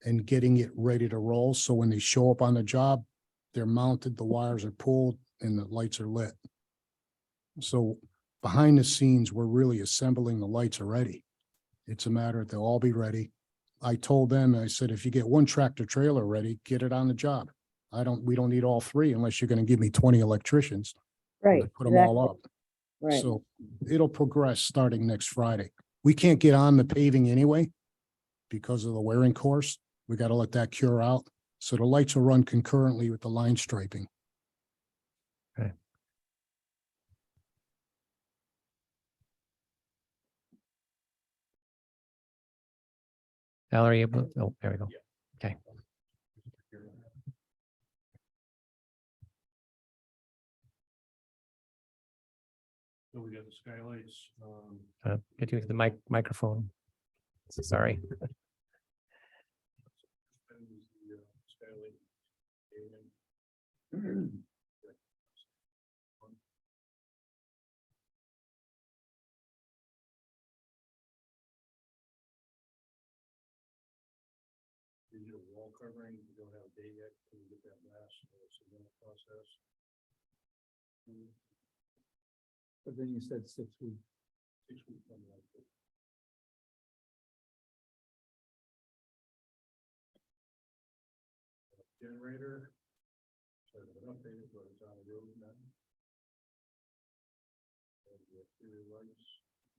and getting it ready to roll. So when they show up on the job, they're mounted, the wires are pulled, and the lights are lit. So behind the scenes, we're really assembling the lights already. It's a matter of they'll all be ready. I told them, I said, if you get 1 tractor trailer ready, get it on the job. We don't need all 3 unless you're going to give me 20 electricians. Right. Put them all up. Right. So it'll progress starting next Friday. We can't get on the paving anyway because of the wearing course. We got to let that cure out. So the lights will run concurrently with the line striping. Valerie, oh, there we go. Okay. So we got the skylights. Get you the microphone. Sorry. Digital wall covering, we don't have a date yet, can we get that last submittal process? But then you said 6 weeks. 6 weeks. Generator. Sort of an update of what is on the road now. And the exterior lights,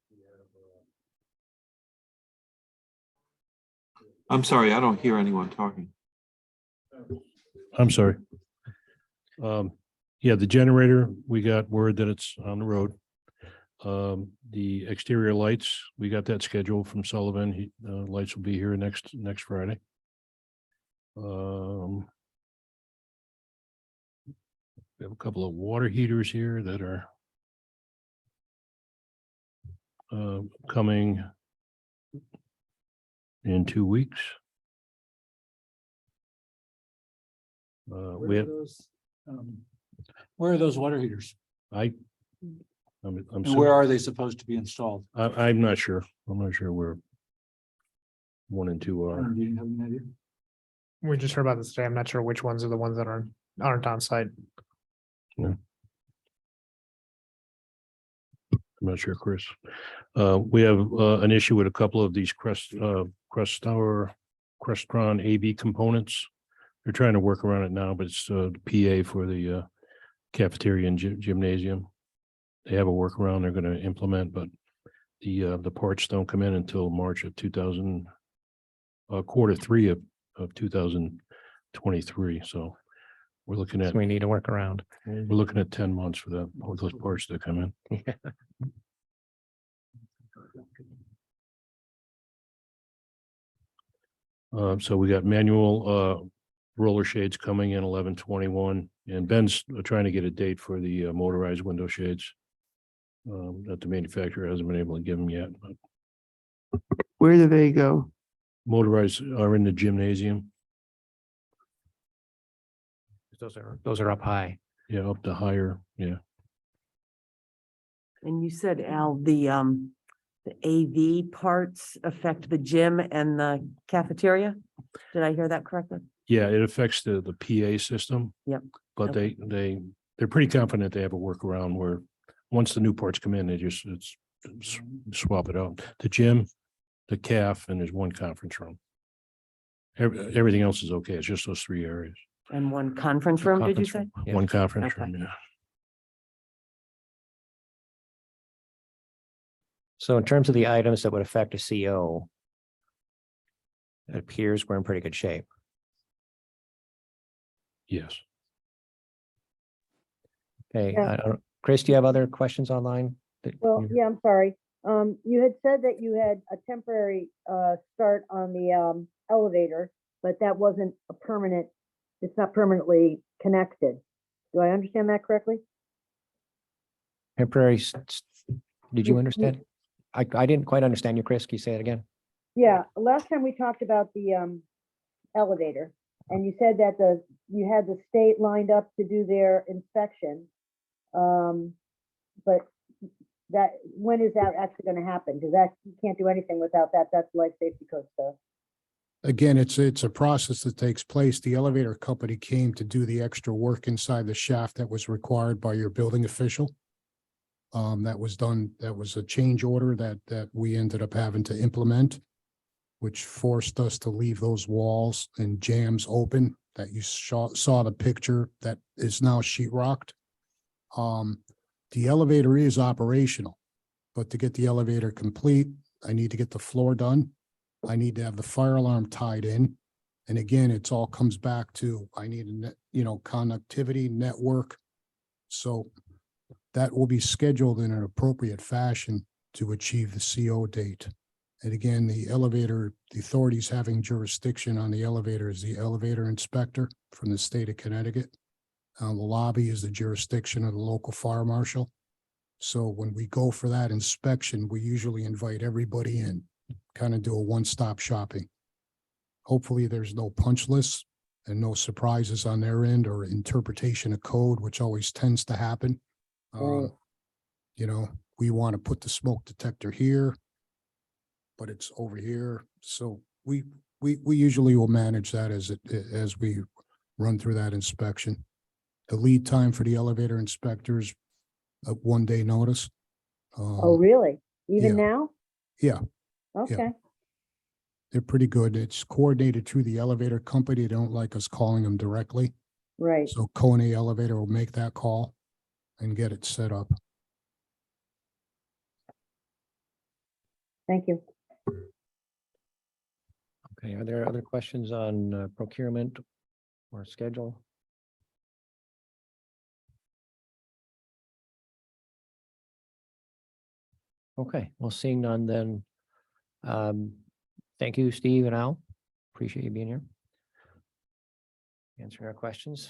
we have, I'm sorry, I don't hear anyone talking. I'm sorry. Yeah, the generator, we got word that it's on the road. The exterior lights, we got that scheduled from Sullivan. Lights will be here next Friday. We have a couple of water heaters here that are coming in 2 weeks. We have, Where are those water heaters? I'm And where are they supposed to be installed? I'm not sure. I'm not sure where 1 and 2 are. Do you have any idea? We just heard about this today. I'm not sure which ones are the ones that aren't on site. I'm not sure, Chris. We have an issue with a couple of these Crestron AV components. They're trying to work around it now, but it's the PA for the cafeteria and gymnasium. They have a workaround they're going to implement, but the parts don't come in until March of Q3 of 2023. So we're looking at, We need to work around. we're looking at 10 months for those parts to come in. So we got manual roller shades coming in 11/21, and Ben's trying to get a date for the motorized window shades. That the manufacturer hasn't been able to give them yet, but Where do they go? motorized are in the gymnasium. Those are up high. Yeah, up to higher, yeah. And you said, Al, the AV parts affect the gym and the cafeteria? Did I hear that correctly? Yeah, it affects the PA system. Yep. But they're pretty confident they have a workaround where once the new parts come in, they just swap it out. The gym, the CAF, and there's one conference room. Everything else is okay. It's just those 3 areas. And one conference room, did you say? Yeah. One conference Okay. room, yeah. So in terms of the items that would affect a CO, it appears we're in pretty good shape. Yes. Okay, Yeah. Chris, do you have other questions online? Well, yeah, I'm sorry. You had said that you had a temporary start on the elevator, but that wasn't a permanent, it's not permanently connected. Do I understand that correctly? Temporary, did you You- understand? I didn't quite understand you, Chris. Can you say it again? Yeah, last time we talked about the elevator, and you said that you had the state lined up to do their inspection. But when is that actually gonna happen? Because you can't do anything without that. That's life safety code stuff. Again, it's a process that takes place. The elevator company came to do the extra work inside the shaft that was required by your building official. That was done, that was a change order that we ended up having to implement, which forced us to leave those walls and jams open that you saw the picture that is now sheetrocked. The elevator is operational, but to get the elevator complete, I need to get the floor done. I need to have the fire alarm tied in. And again, it's all comes back to, I need connectivity network. So that will be scheduled in an appropriate fashion to achieve the CO date. And again, the elevator, the authorities having jurisdiction on the elevator is the elevator inspector from the state of Connecticut. The lobby is the jurisdiction of the local fire marshal. So when we go for that inspection, we usually invite everybody in, kind of do a one-stop shopping. Hopefully there's no punch lists and no surprises on their end or interpretation of code, which always tends to happen. Right. We want to put the smoke detector here, but it's over here. So we usually will manage that as we run through that inspection. The lead time for the elevator inspectors, a 1-day notice. Oh, really? Even yeah. now? Yeah. Okay. They're pretty good. It's coordinated through the elevator company. They don't like us calling them directly. Right. So Kone Elevator will make that call and get it set up. Thank you. Okay, are there other questions on procurement or schedule? Okay, well, seeing none then. Thank you, Steve and Al. Appreciate you being here. Answering our questions.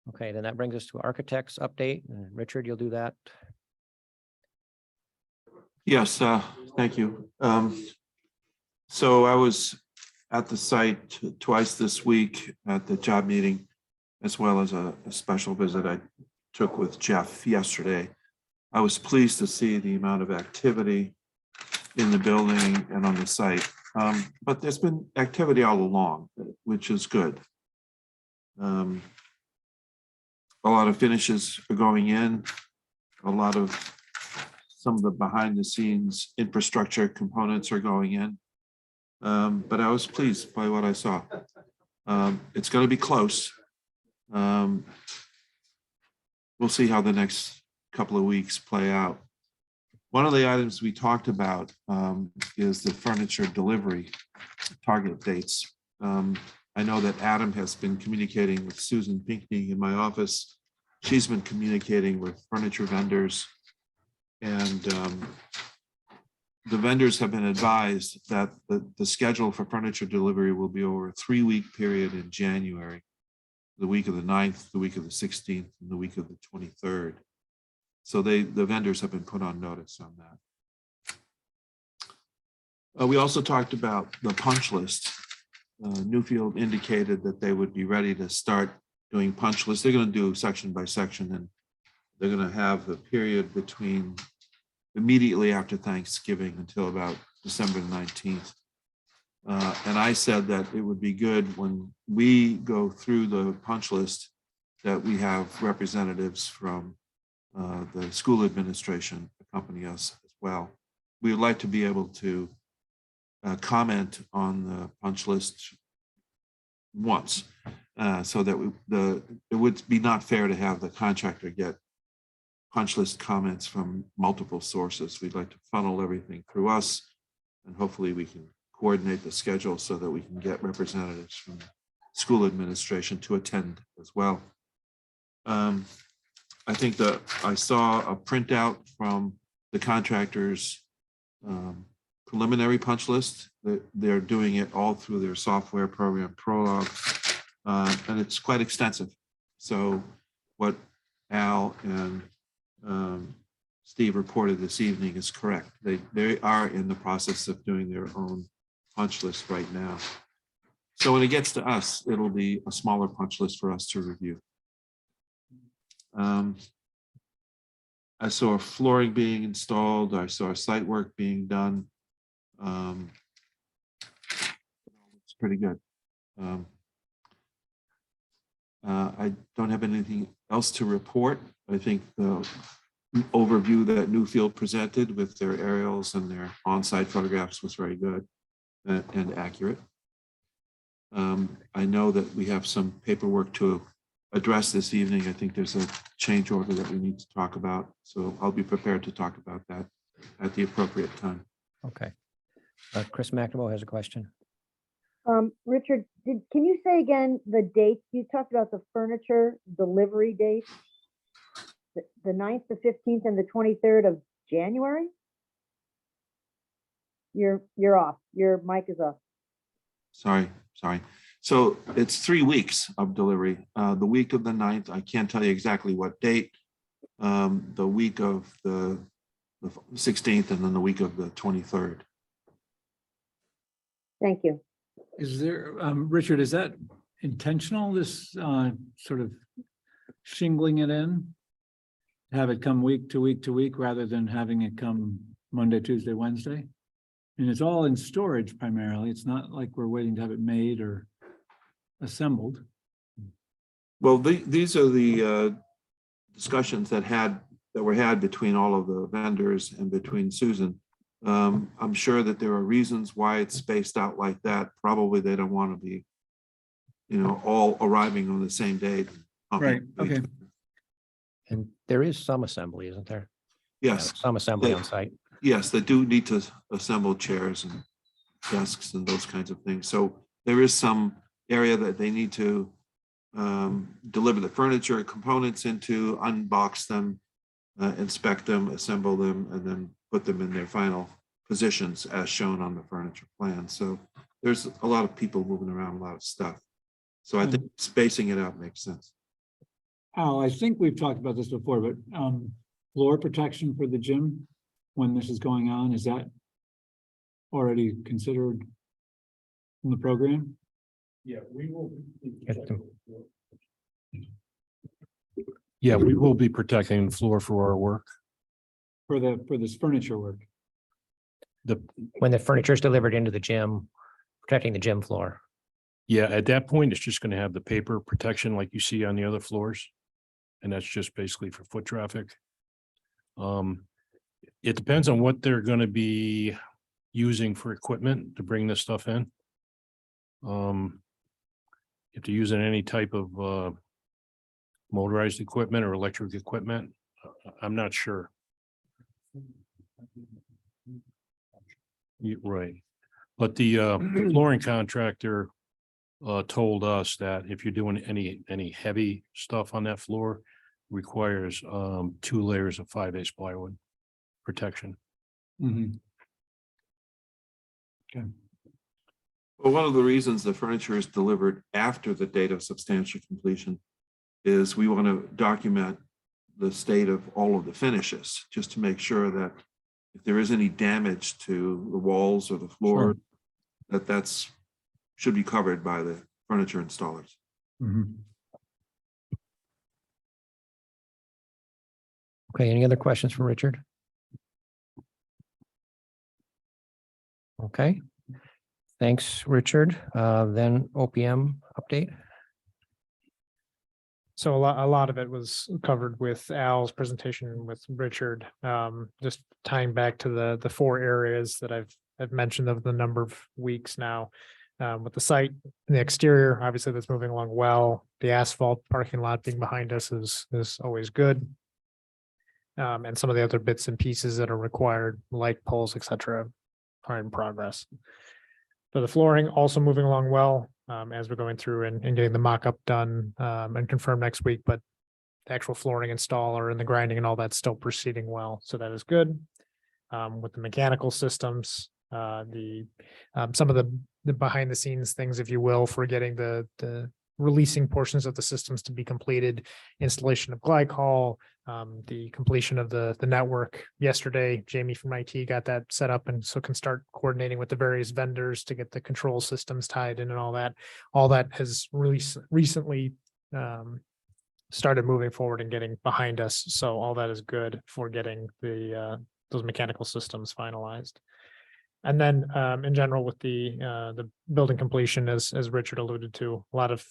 Okay, then that brings us to architects update. Richard, you'll do that. Yes, thank you. So I was at the site twice this week at the job meeting, as well as a special visit I took with Jeff yesterday. I was pleased to see the amount of activity in the building and on the site. But there's been activity all along, which is good. A lot of finishes are going in, a lot of some of the behind the scenes infrastructure components are going in. But I was pleased by what I saw. It's going to be close. We'll see how the next couple of weeks play out. One of the items we talked about is the furniture delivery target dates. I know that Adam has been communicating with Susan Pinckney in my office. She's been communicating with furniture vendors. And the vendors have been advised that the schedule for furniture delivery will be over a 3-week period in January, the week of the 9th, the week of the 16th, and the week of the 23rd. So the vendors have been put on notice on that. We also talked about the punch list. Newfield indicated that they would be ready to start doing punch lists. They're going to do section by section, and they're going to have the period between immediately after Thanksgiving until about December 19th. And I said that it would be good when we go through the punch list that we have representatives from the school administration accompany us as well. We would like to be able to comment on the punch list once, so that it would be not fair to have the contractor get punch list comments from multiple sources. We'd like to funnel everything through us, and hopefully we can coordinate the schedule so that we can get representatives from school administration to attend as well. I think that I saw a printout from the contractor's preliminary punch list. They're doing it all through their software program, Prolog, and it's quite extensive. So what Al and Steve reported this evening is correct. They are in the process of doing their own punch list right now. So when it gets to us, it'll be a smaller punch list for us to review. I saw flooring being installed. I saw site work being done. It's pretty good. I don't have anything else to report. I think the overview that Newfield presented with their aerials and their on-site photographs was very good and accurate. I know that we have some paperwork to address this evening. I think there's a change order that we need to talk about. So I'll be prepared to talk about that at the appropriate time. Okay. Chris McNamara has a question. Richard, can you say again the dates? You talked about the furniture delivery dates, the 9th, the 15th, and the 23rd of January? You're off. Your mic is off. Sorry. So it's 3 weeks of delivery. The week of the 9th, I can't tell you exactly what date. The week of the 16th, and then the week of the 23rd. Thank you. Is there, Richard, is that intentional, this sort of shingling it in? Have it come week to week to week rather than having it come Monday, Tuesday, Wednesday? And it's all in storage primarily. It's not like we're waiting to have it made or assembled. Well, these are the discussions that had that were had between all of the vendors and between Susan. I'm sure that there are reasons why it's spaced out like that. Probably they don't want to be, all arriving on the same day. Right, okay. And there is some assembly, isn't there? Yes, Some assembly They- on site. yes, they do need to assemble chairs and desks and those kinds of things. So there is some area that they need to deliver the furniture and components into, unbox them, inspect them, assemble them, and then put them in their final positions as shown on the furniture plan. So there's a lot of people moving around, a lot of stuff. So I think spacing it out makes sense. Al, I think we've talked about this before, but floor protection for the gym when this is going on, is that already considered in the program? Yeah, we will. Get them. Yeah, we will be protecting the floor for our work. For this furniture work? When the furniture is delivered into the gym, protecting the gym floor. Yeah, at that point, it's just gonna have the paper protection like you see on the other floors. And that's just basically for foot traffic. It depends on what they're gonna be using for equipment to bring this stuff in. If they're using any type of motorized equipment or electric equipment, I'm not sure. Right, but the flooring contractor told us that if you're doing any heavy stuff on that floor, requires 2 layers of 5/8 plywood protection. Mm-hmm. Well, one of the reasons the furniture is delivered after the date of substantial completion is we want to document the state of all of the finishes, just to make sure that if there is any damage to the walls or the floor, that's should be covered by the furniture installers. Mm-hmm. Okay, any other questions for Richard? Okay. Thanks, Richard. Then OPM update. So a lot of it was covered with Al's presentation with Richard. Just tying back to the 4 areas that I've mentioned of the number of weeks now. With the site and the exterior, obviously that's moving along well. The asphalt parking lot being behind us is always good. And some of the other bits and pieces that are required, light poles, etc., are in progress. So the flooring also moving along well, as we're going through and getting the mock-up done and confirmed next week, but the actual flooring installer and the grinding and all that's still proceeding well, so that is good. With the mechanical systems, some of the behind the scenes things, if you will, for getting the releasing portions of the systems to be completed, installation of glycol, the completion of the network yesterday. Jamie from IT got that set up and so can start coordinating with the various vendors to get the control systems tied in and all that. All that has recently started moving forward and getting behind us. So all that is good for getting those mechanical systems finalized. And then in general with the building completion, as Richard alluded to, a lot of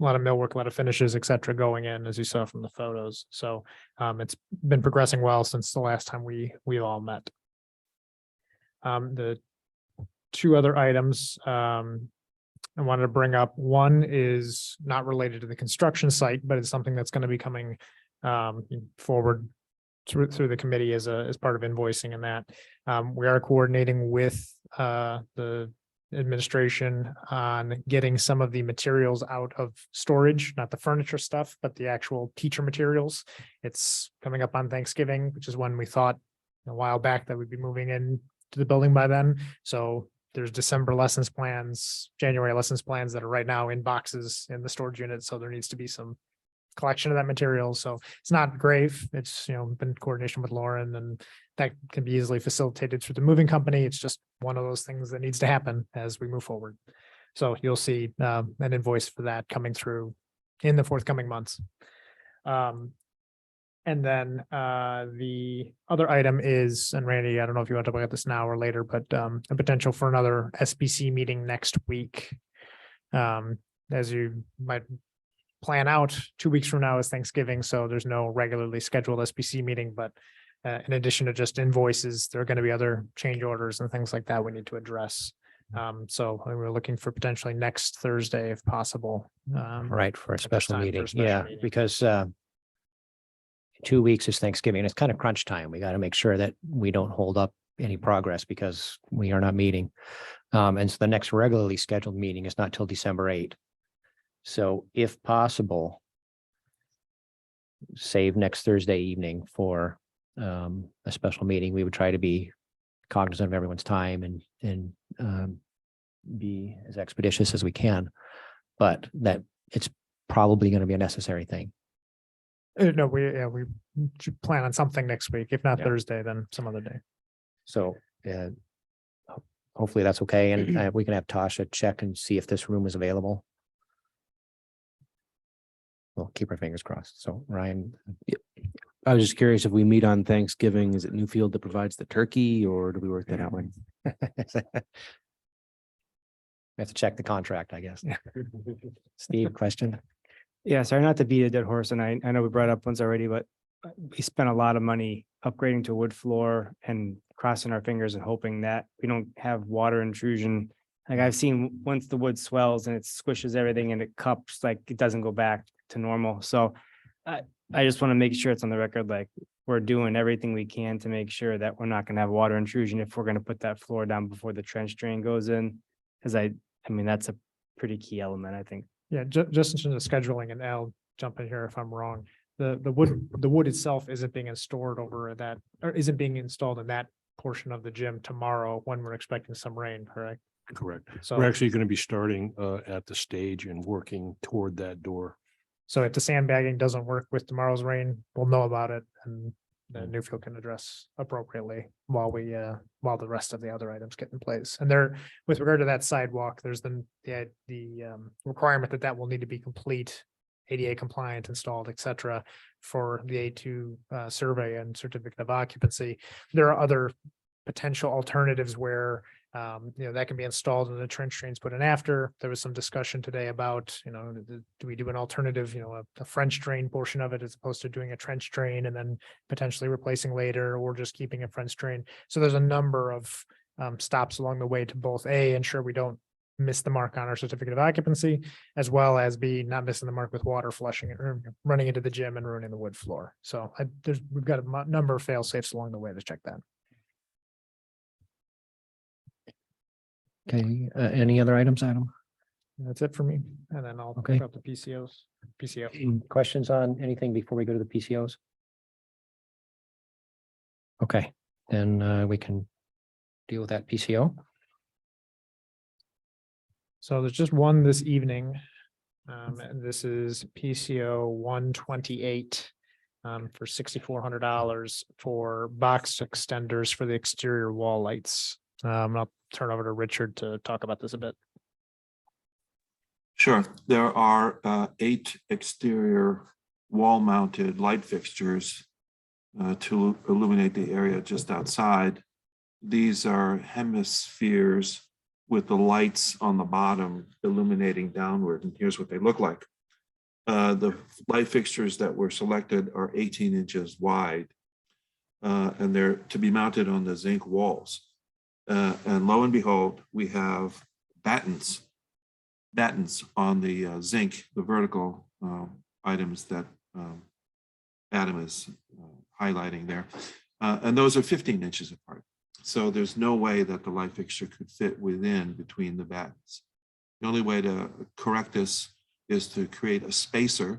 millwork, a lot of finishes, et cetera, going in, as you saw from the photos. So it's been progressing well since the last time we all met. The 2 other items I wanted to bring up. One is not related to the construction site, but it's something that's going to be coming forward through the committee as part of invoicing and that. We are coordinating with the administration on getting some of the materials out of storage, not the furniture stuff, but the actual teacher materials. It's coming up on Thanksgiving, which is when we thought a while back that we'd be moving in to the building by then. So there's December lessons plans, January lessons plans that are right now in boxes in the storage unit. So there needs to be some collection of that material. So it's not grave. It's, been in coordination with Lauren, and that can be easily facilitated through the moving company. It's just one of those things that needs to happen as we move forward. So you'll see an invoice for that coming through in the forthcoming months. And then the other item is, and Randy, I don't know if you want to talk about this now or later, but a potential for another SBC meeting next week. As you might plan out. 2 weeks from now is Thanksgiving, so there's no regularly scheduled SBC meeting, but in addition to just invoices, there are going to be other change orders and things like that we need to address. So we're looking for potentially next Thursday if possible. Right, for a at this special time for a meeting. special Yeah, meeting. because 2 weeks is Thanksgiving. It's kind of crunch time. We got to make sure that we don't hold up any progress because we are not meeting. And so the next regularly scheduled meeting is not till December 8th. So if possible, save next Thursday evening for a special meeting. We would try to be cognizant of everyone's time and be as expeditious as we can. But that it's probably going to be a necessary thing. No, we should plan on something next week. If not Yeah. Thursday, then some other day. So hopefully that's okay. And we can have Tasha check and see if this room is available. We'll keep our fingers crossed. So Ryan, I was just curious if we meet on Thanksgiving, is it Newfield that provides the turkey or do we work that out? we have to check the contract, I guess. Steve, question? Yeah, sorry, not to beat a dead horse, and I know we brought it up once already, but we spent a lot of money upgrading to wood floor and crossing our fingers and hoping that we don't have water intrusion. Like I've seen once the wood swells and it squishes everything and it cups, like it doesn't go back to normal. So I just want to make sure it's on the record, like we're doing everything we can to make sure that we're not going to have water intrusion if we're going to put that floor down before the trench drain goes in. Because I mean, that's a pretty key element, I think. Yeah, just in terms of scheduling, and I'll jump in here if I'm wrong. The wood itself isn't being installed over that, or isn't being installed in that portion of the gym tomorrow when we're expecting some rain, correct? Correct. So We're actually going to be starting at the stage and working toward that door. So if the sandbagging doesn't work with tomorrow's rain, we'll know about it and the Newfield can address appropriately while while the rest of the other items get in place. And there, with regard to that sidewalk, there's the requirement that will need to be complete, ADA compliant, installed, et cetera, for the A2 survey and certificate of occupancy. There are other potential alternatives where that can be installed and the trench drains put in after. There was some discussion today about, do we do an alternative, a French drain portion of it as opposed to doing a trench drain and then potentially replacing later, or just keeping a French drain. So there's a number of stops along the way to both ensure we don't miss the mark on our certificate of occupancy, as well as not missing the mark with water flushing or running into the gym and ruining the wood floor. So we've got a number of fail safes along the way to check that. Okay, any other items, Adam? That's it for me. And then I'll Okay. pick up the PCO. Any questions on anything before we go to the PCOs? Okay, then we can deal with that PCO. So there's just one this evening. And this is PCO 128 for $6,400 for box extenders for the exterior wall lights. I'll turn over to Richard to talk about this a bit. Sure. There are 8 exterior wall-mounted light fixtures to illuminate the area just outside. These are hemispheres with the lights on the bottom illuminating downward, and here's what they look like. The light fixtures that were selected are 18 inches wide, and they're to be mounted on the zinc walls. And lo and behold, we have battens on the zinc, the vertical items that Adam is highlighting there. And those are 15 inches apart. So there's no way that the light fixture could fit between the battens. The only way to correct this is to create a spacer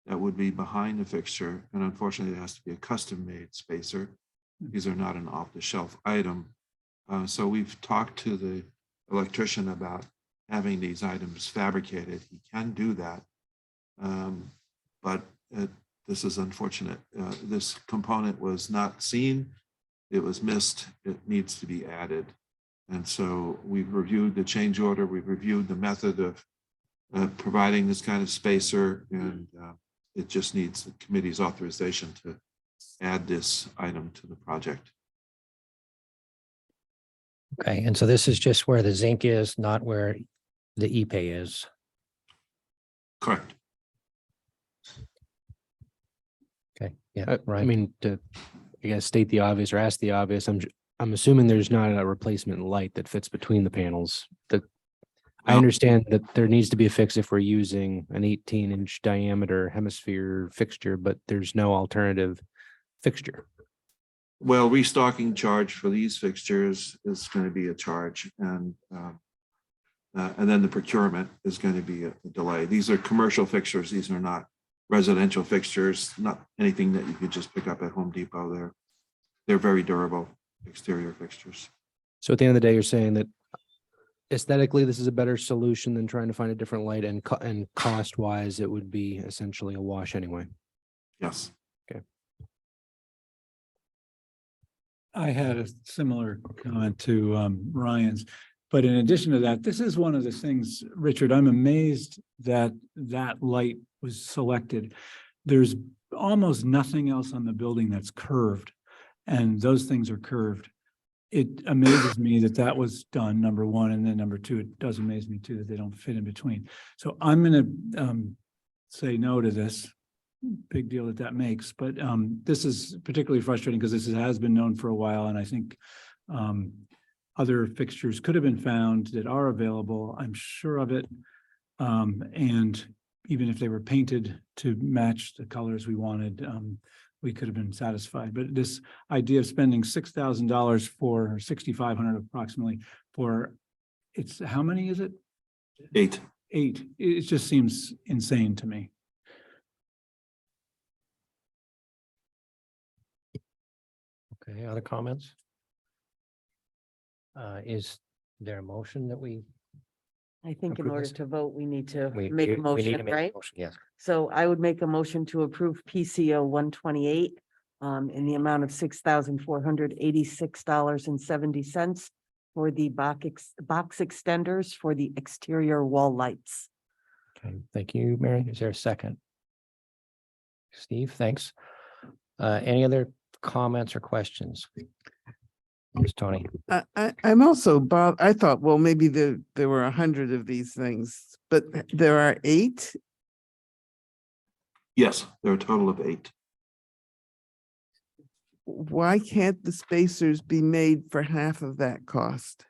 that would be behind the fixture. And unfortunately, it has to be a custom-made spacer. These are not an off-the-shelf item. So we've talked to the electrician about having these items fabricated. He can do that, but this is unfortunate. This component was not seen. It was missed. It needs to be added. And so we've reviewed the change order. We've reviewed the method of providing this kind of spacer, and it just needs the committee's authorization to add this item to the project. Okay, and so this is just where the zinc is, not where the Ipe is. Correct. Okay, yeah, I right. mean, to, I guess, state the obvious or ask the obvious, I'm assuming there's not a replacement light that fits between the panels. I Well- understand that there needs to be a fix if we're using an 18-inch diameter hemisphere fixture, but there's no alternative fixture. Well, restocking charge for these fixtures is going to be a charge, and then the procurement is going to be a delay. These are commercial fixtures. These are not residential fixtures, not anything that you could just pick up at Home Depot. They're very durable exterior fixtures. So at the end of the day, you're saying that aesthetically, this is a better solution than trying to find a different light, and cost wise, it would be essentially a wash anyway. Yes. I had a similar comment to Ryan's, but in addition to that, this is one of the things, Richard, I'm amazed that that light was selected. There's almost nothing else on the building that's curved, and those things are curved. It amazes me that that was done, number one, and then number two, it does amaze me too that they don't fit in between. So I'm gonna say no to this. Big deal that makes, but this is particularly frustrating because this has been known for a while, and I think other fixtures could have been found that are available. I'm sure of it, and even if they were painted to match the colors we wanted, we could have been satisfied. But this idea of spending $6,000 for $6,500 approximately for it's how many is it? 8. 8. It just seems insane to me. Okay, other comments? Is there a motion that we? I think in Approve order this? to vote, we need to we- make a we need to motion, make a right? motion, yes. So I would make a motion to approve PCO 128 in the amount of $6,486.70 for the box extenders for the exterior wall lights. Okay, thank you, Mary. Is there a second? Steve, thanks. Any other comments or questions? Yes, Tony. I'm also, Bob, I thought, well, maybe there were 100 of these things, but there are 8. Yes, there are a total of 8. Why can't the spacers be made for half of that cost?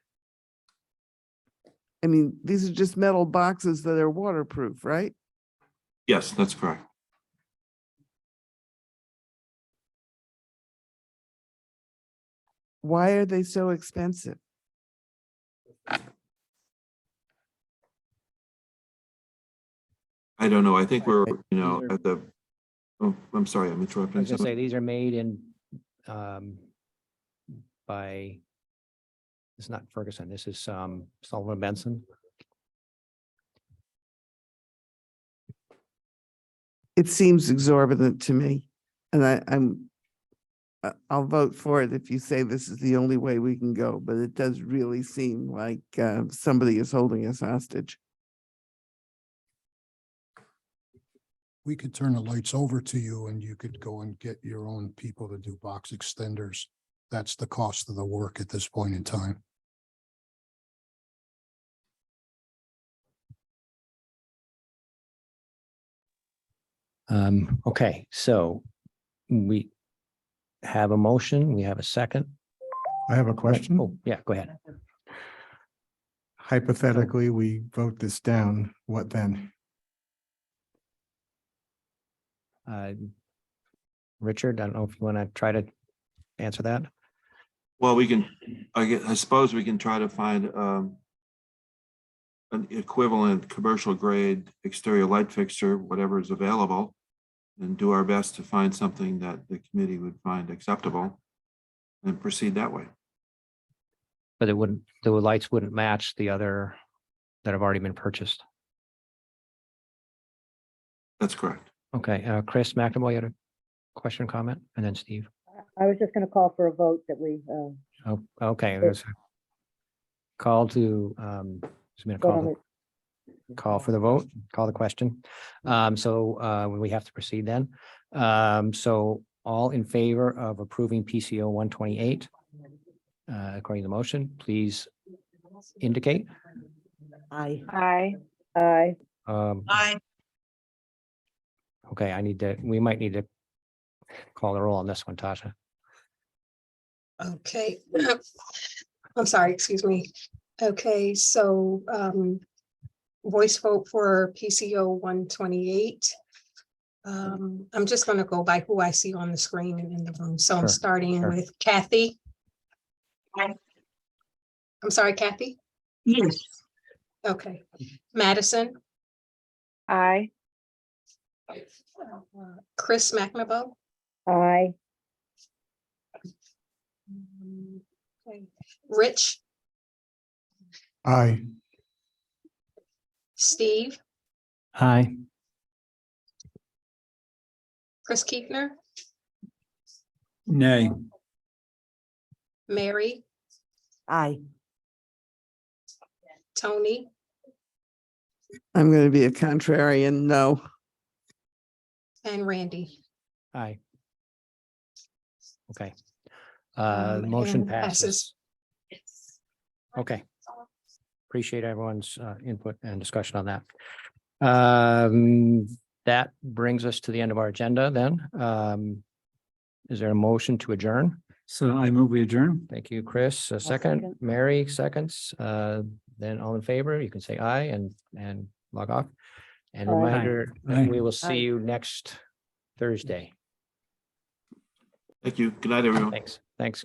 I mean, these are just metal boxes that are waterproof, right? Yes, that's correct. Why are they so expensive? I don't know. I think we're, These are- at the, oh, I'm sorry, I'm I interrupting. was gonna say, someone. these are made in by, it's not Ferguson, this is Sullivan Benson. It seems exorbitant to me, and I'll vote for it if you say this is the only way we can go, but it does really seem like somebody is holding us hostage. We could turn the lights over to you and you could go and get your own people to do box extenders. That's the cost of the work at this point in time. Okay, so we have a motion, we have a second. I have a question. Oh, yeah, go ahead. Hypothetically, we vote this down, what then? Richard, I don't know if you want to try to answer that. Well, we can, I suppose we can try to find an equivalent commercial grade exterior light fixture, whatever is available, and do our best to find something that the committee would find acceptable and proceed that way. But it wouldn't, the lights wouldn't match the other that have already been purchased. That's correct. Okay, Chris McNamara, you had a question, comment, and then Steve. I was just gonna call for a vote that we, Oh, okay, there's a call to, there's been a vote on call for the vote, call the question. So we have to proceed then. So all in favor of approving PCO 128, according to the motion, please indicate. Aye. Aye. Aye. Aye. Okay, we might need to call the roll on this one, Tasha. Okay. I'm sorry, excuse me. Okay, so voice vote for PCO 128. I'm just gonna go by who I see on the screen and in the room. So I'm Sure, starting sure. with Kathy. I'm sorry, Kathy? Yes. Okay. Madison, Aye. Chris McNabo. Aye. Okay. Rich, Aye. Steve, Aye. Chris Keepner, Nay. Mary, Aye. Tony, I'm going to be a contrarian, no. and Randy. Aye. Okay. Um, Motion and passes. Okay. Appreciate everyone's input and discussion on that. That brings us to the end of our agenda then. Is there a motion to adjourn? So I move we adjourn. Thank you, Chris. A second. second, Mary, seconds. Then all in favor, you can say aye and log off. And Aye. reminder that Aye. we will see Aye. you next Thursday. Thank you. Good night, everyone. Thanks.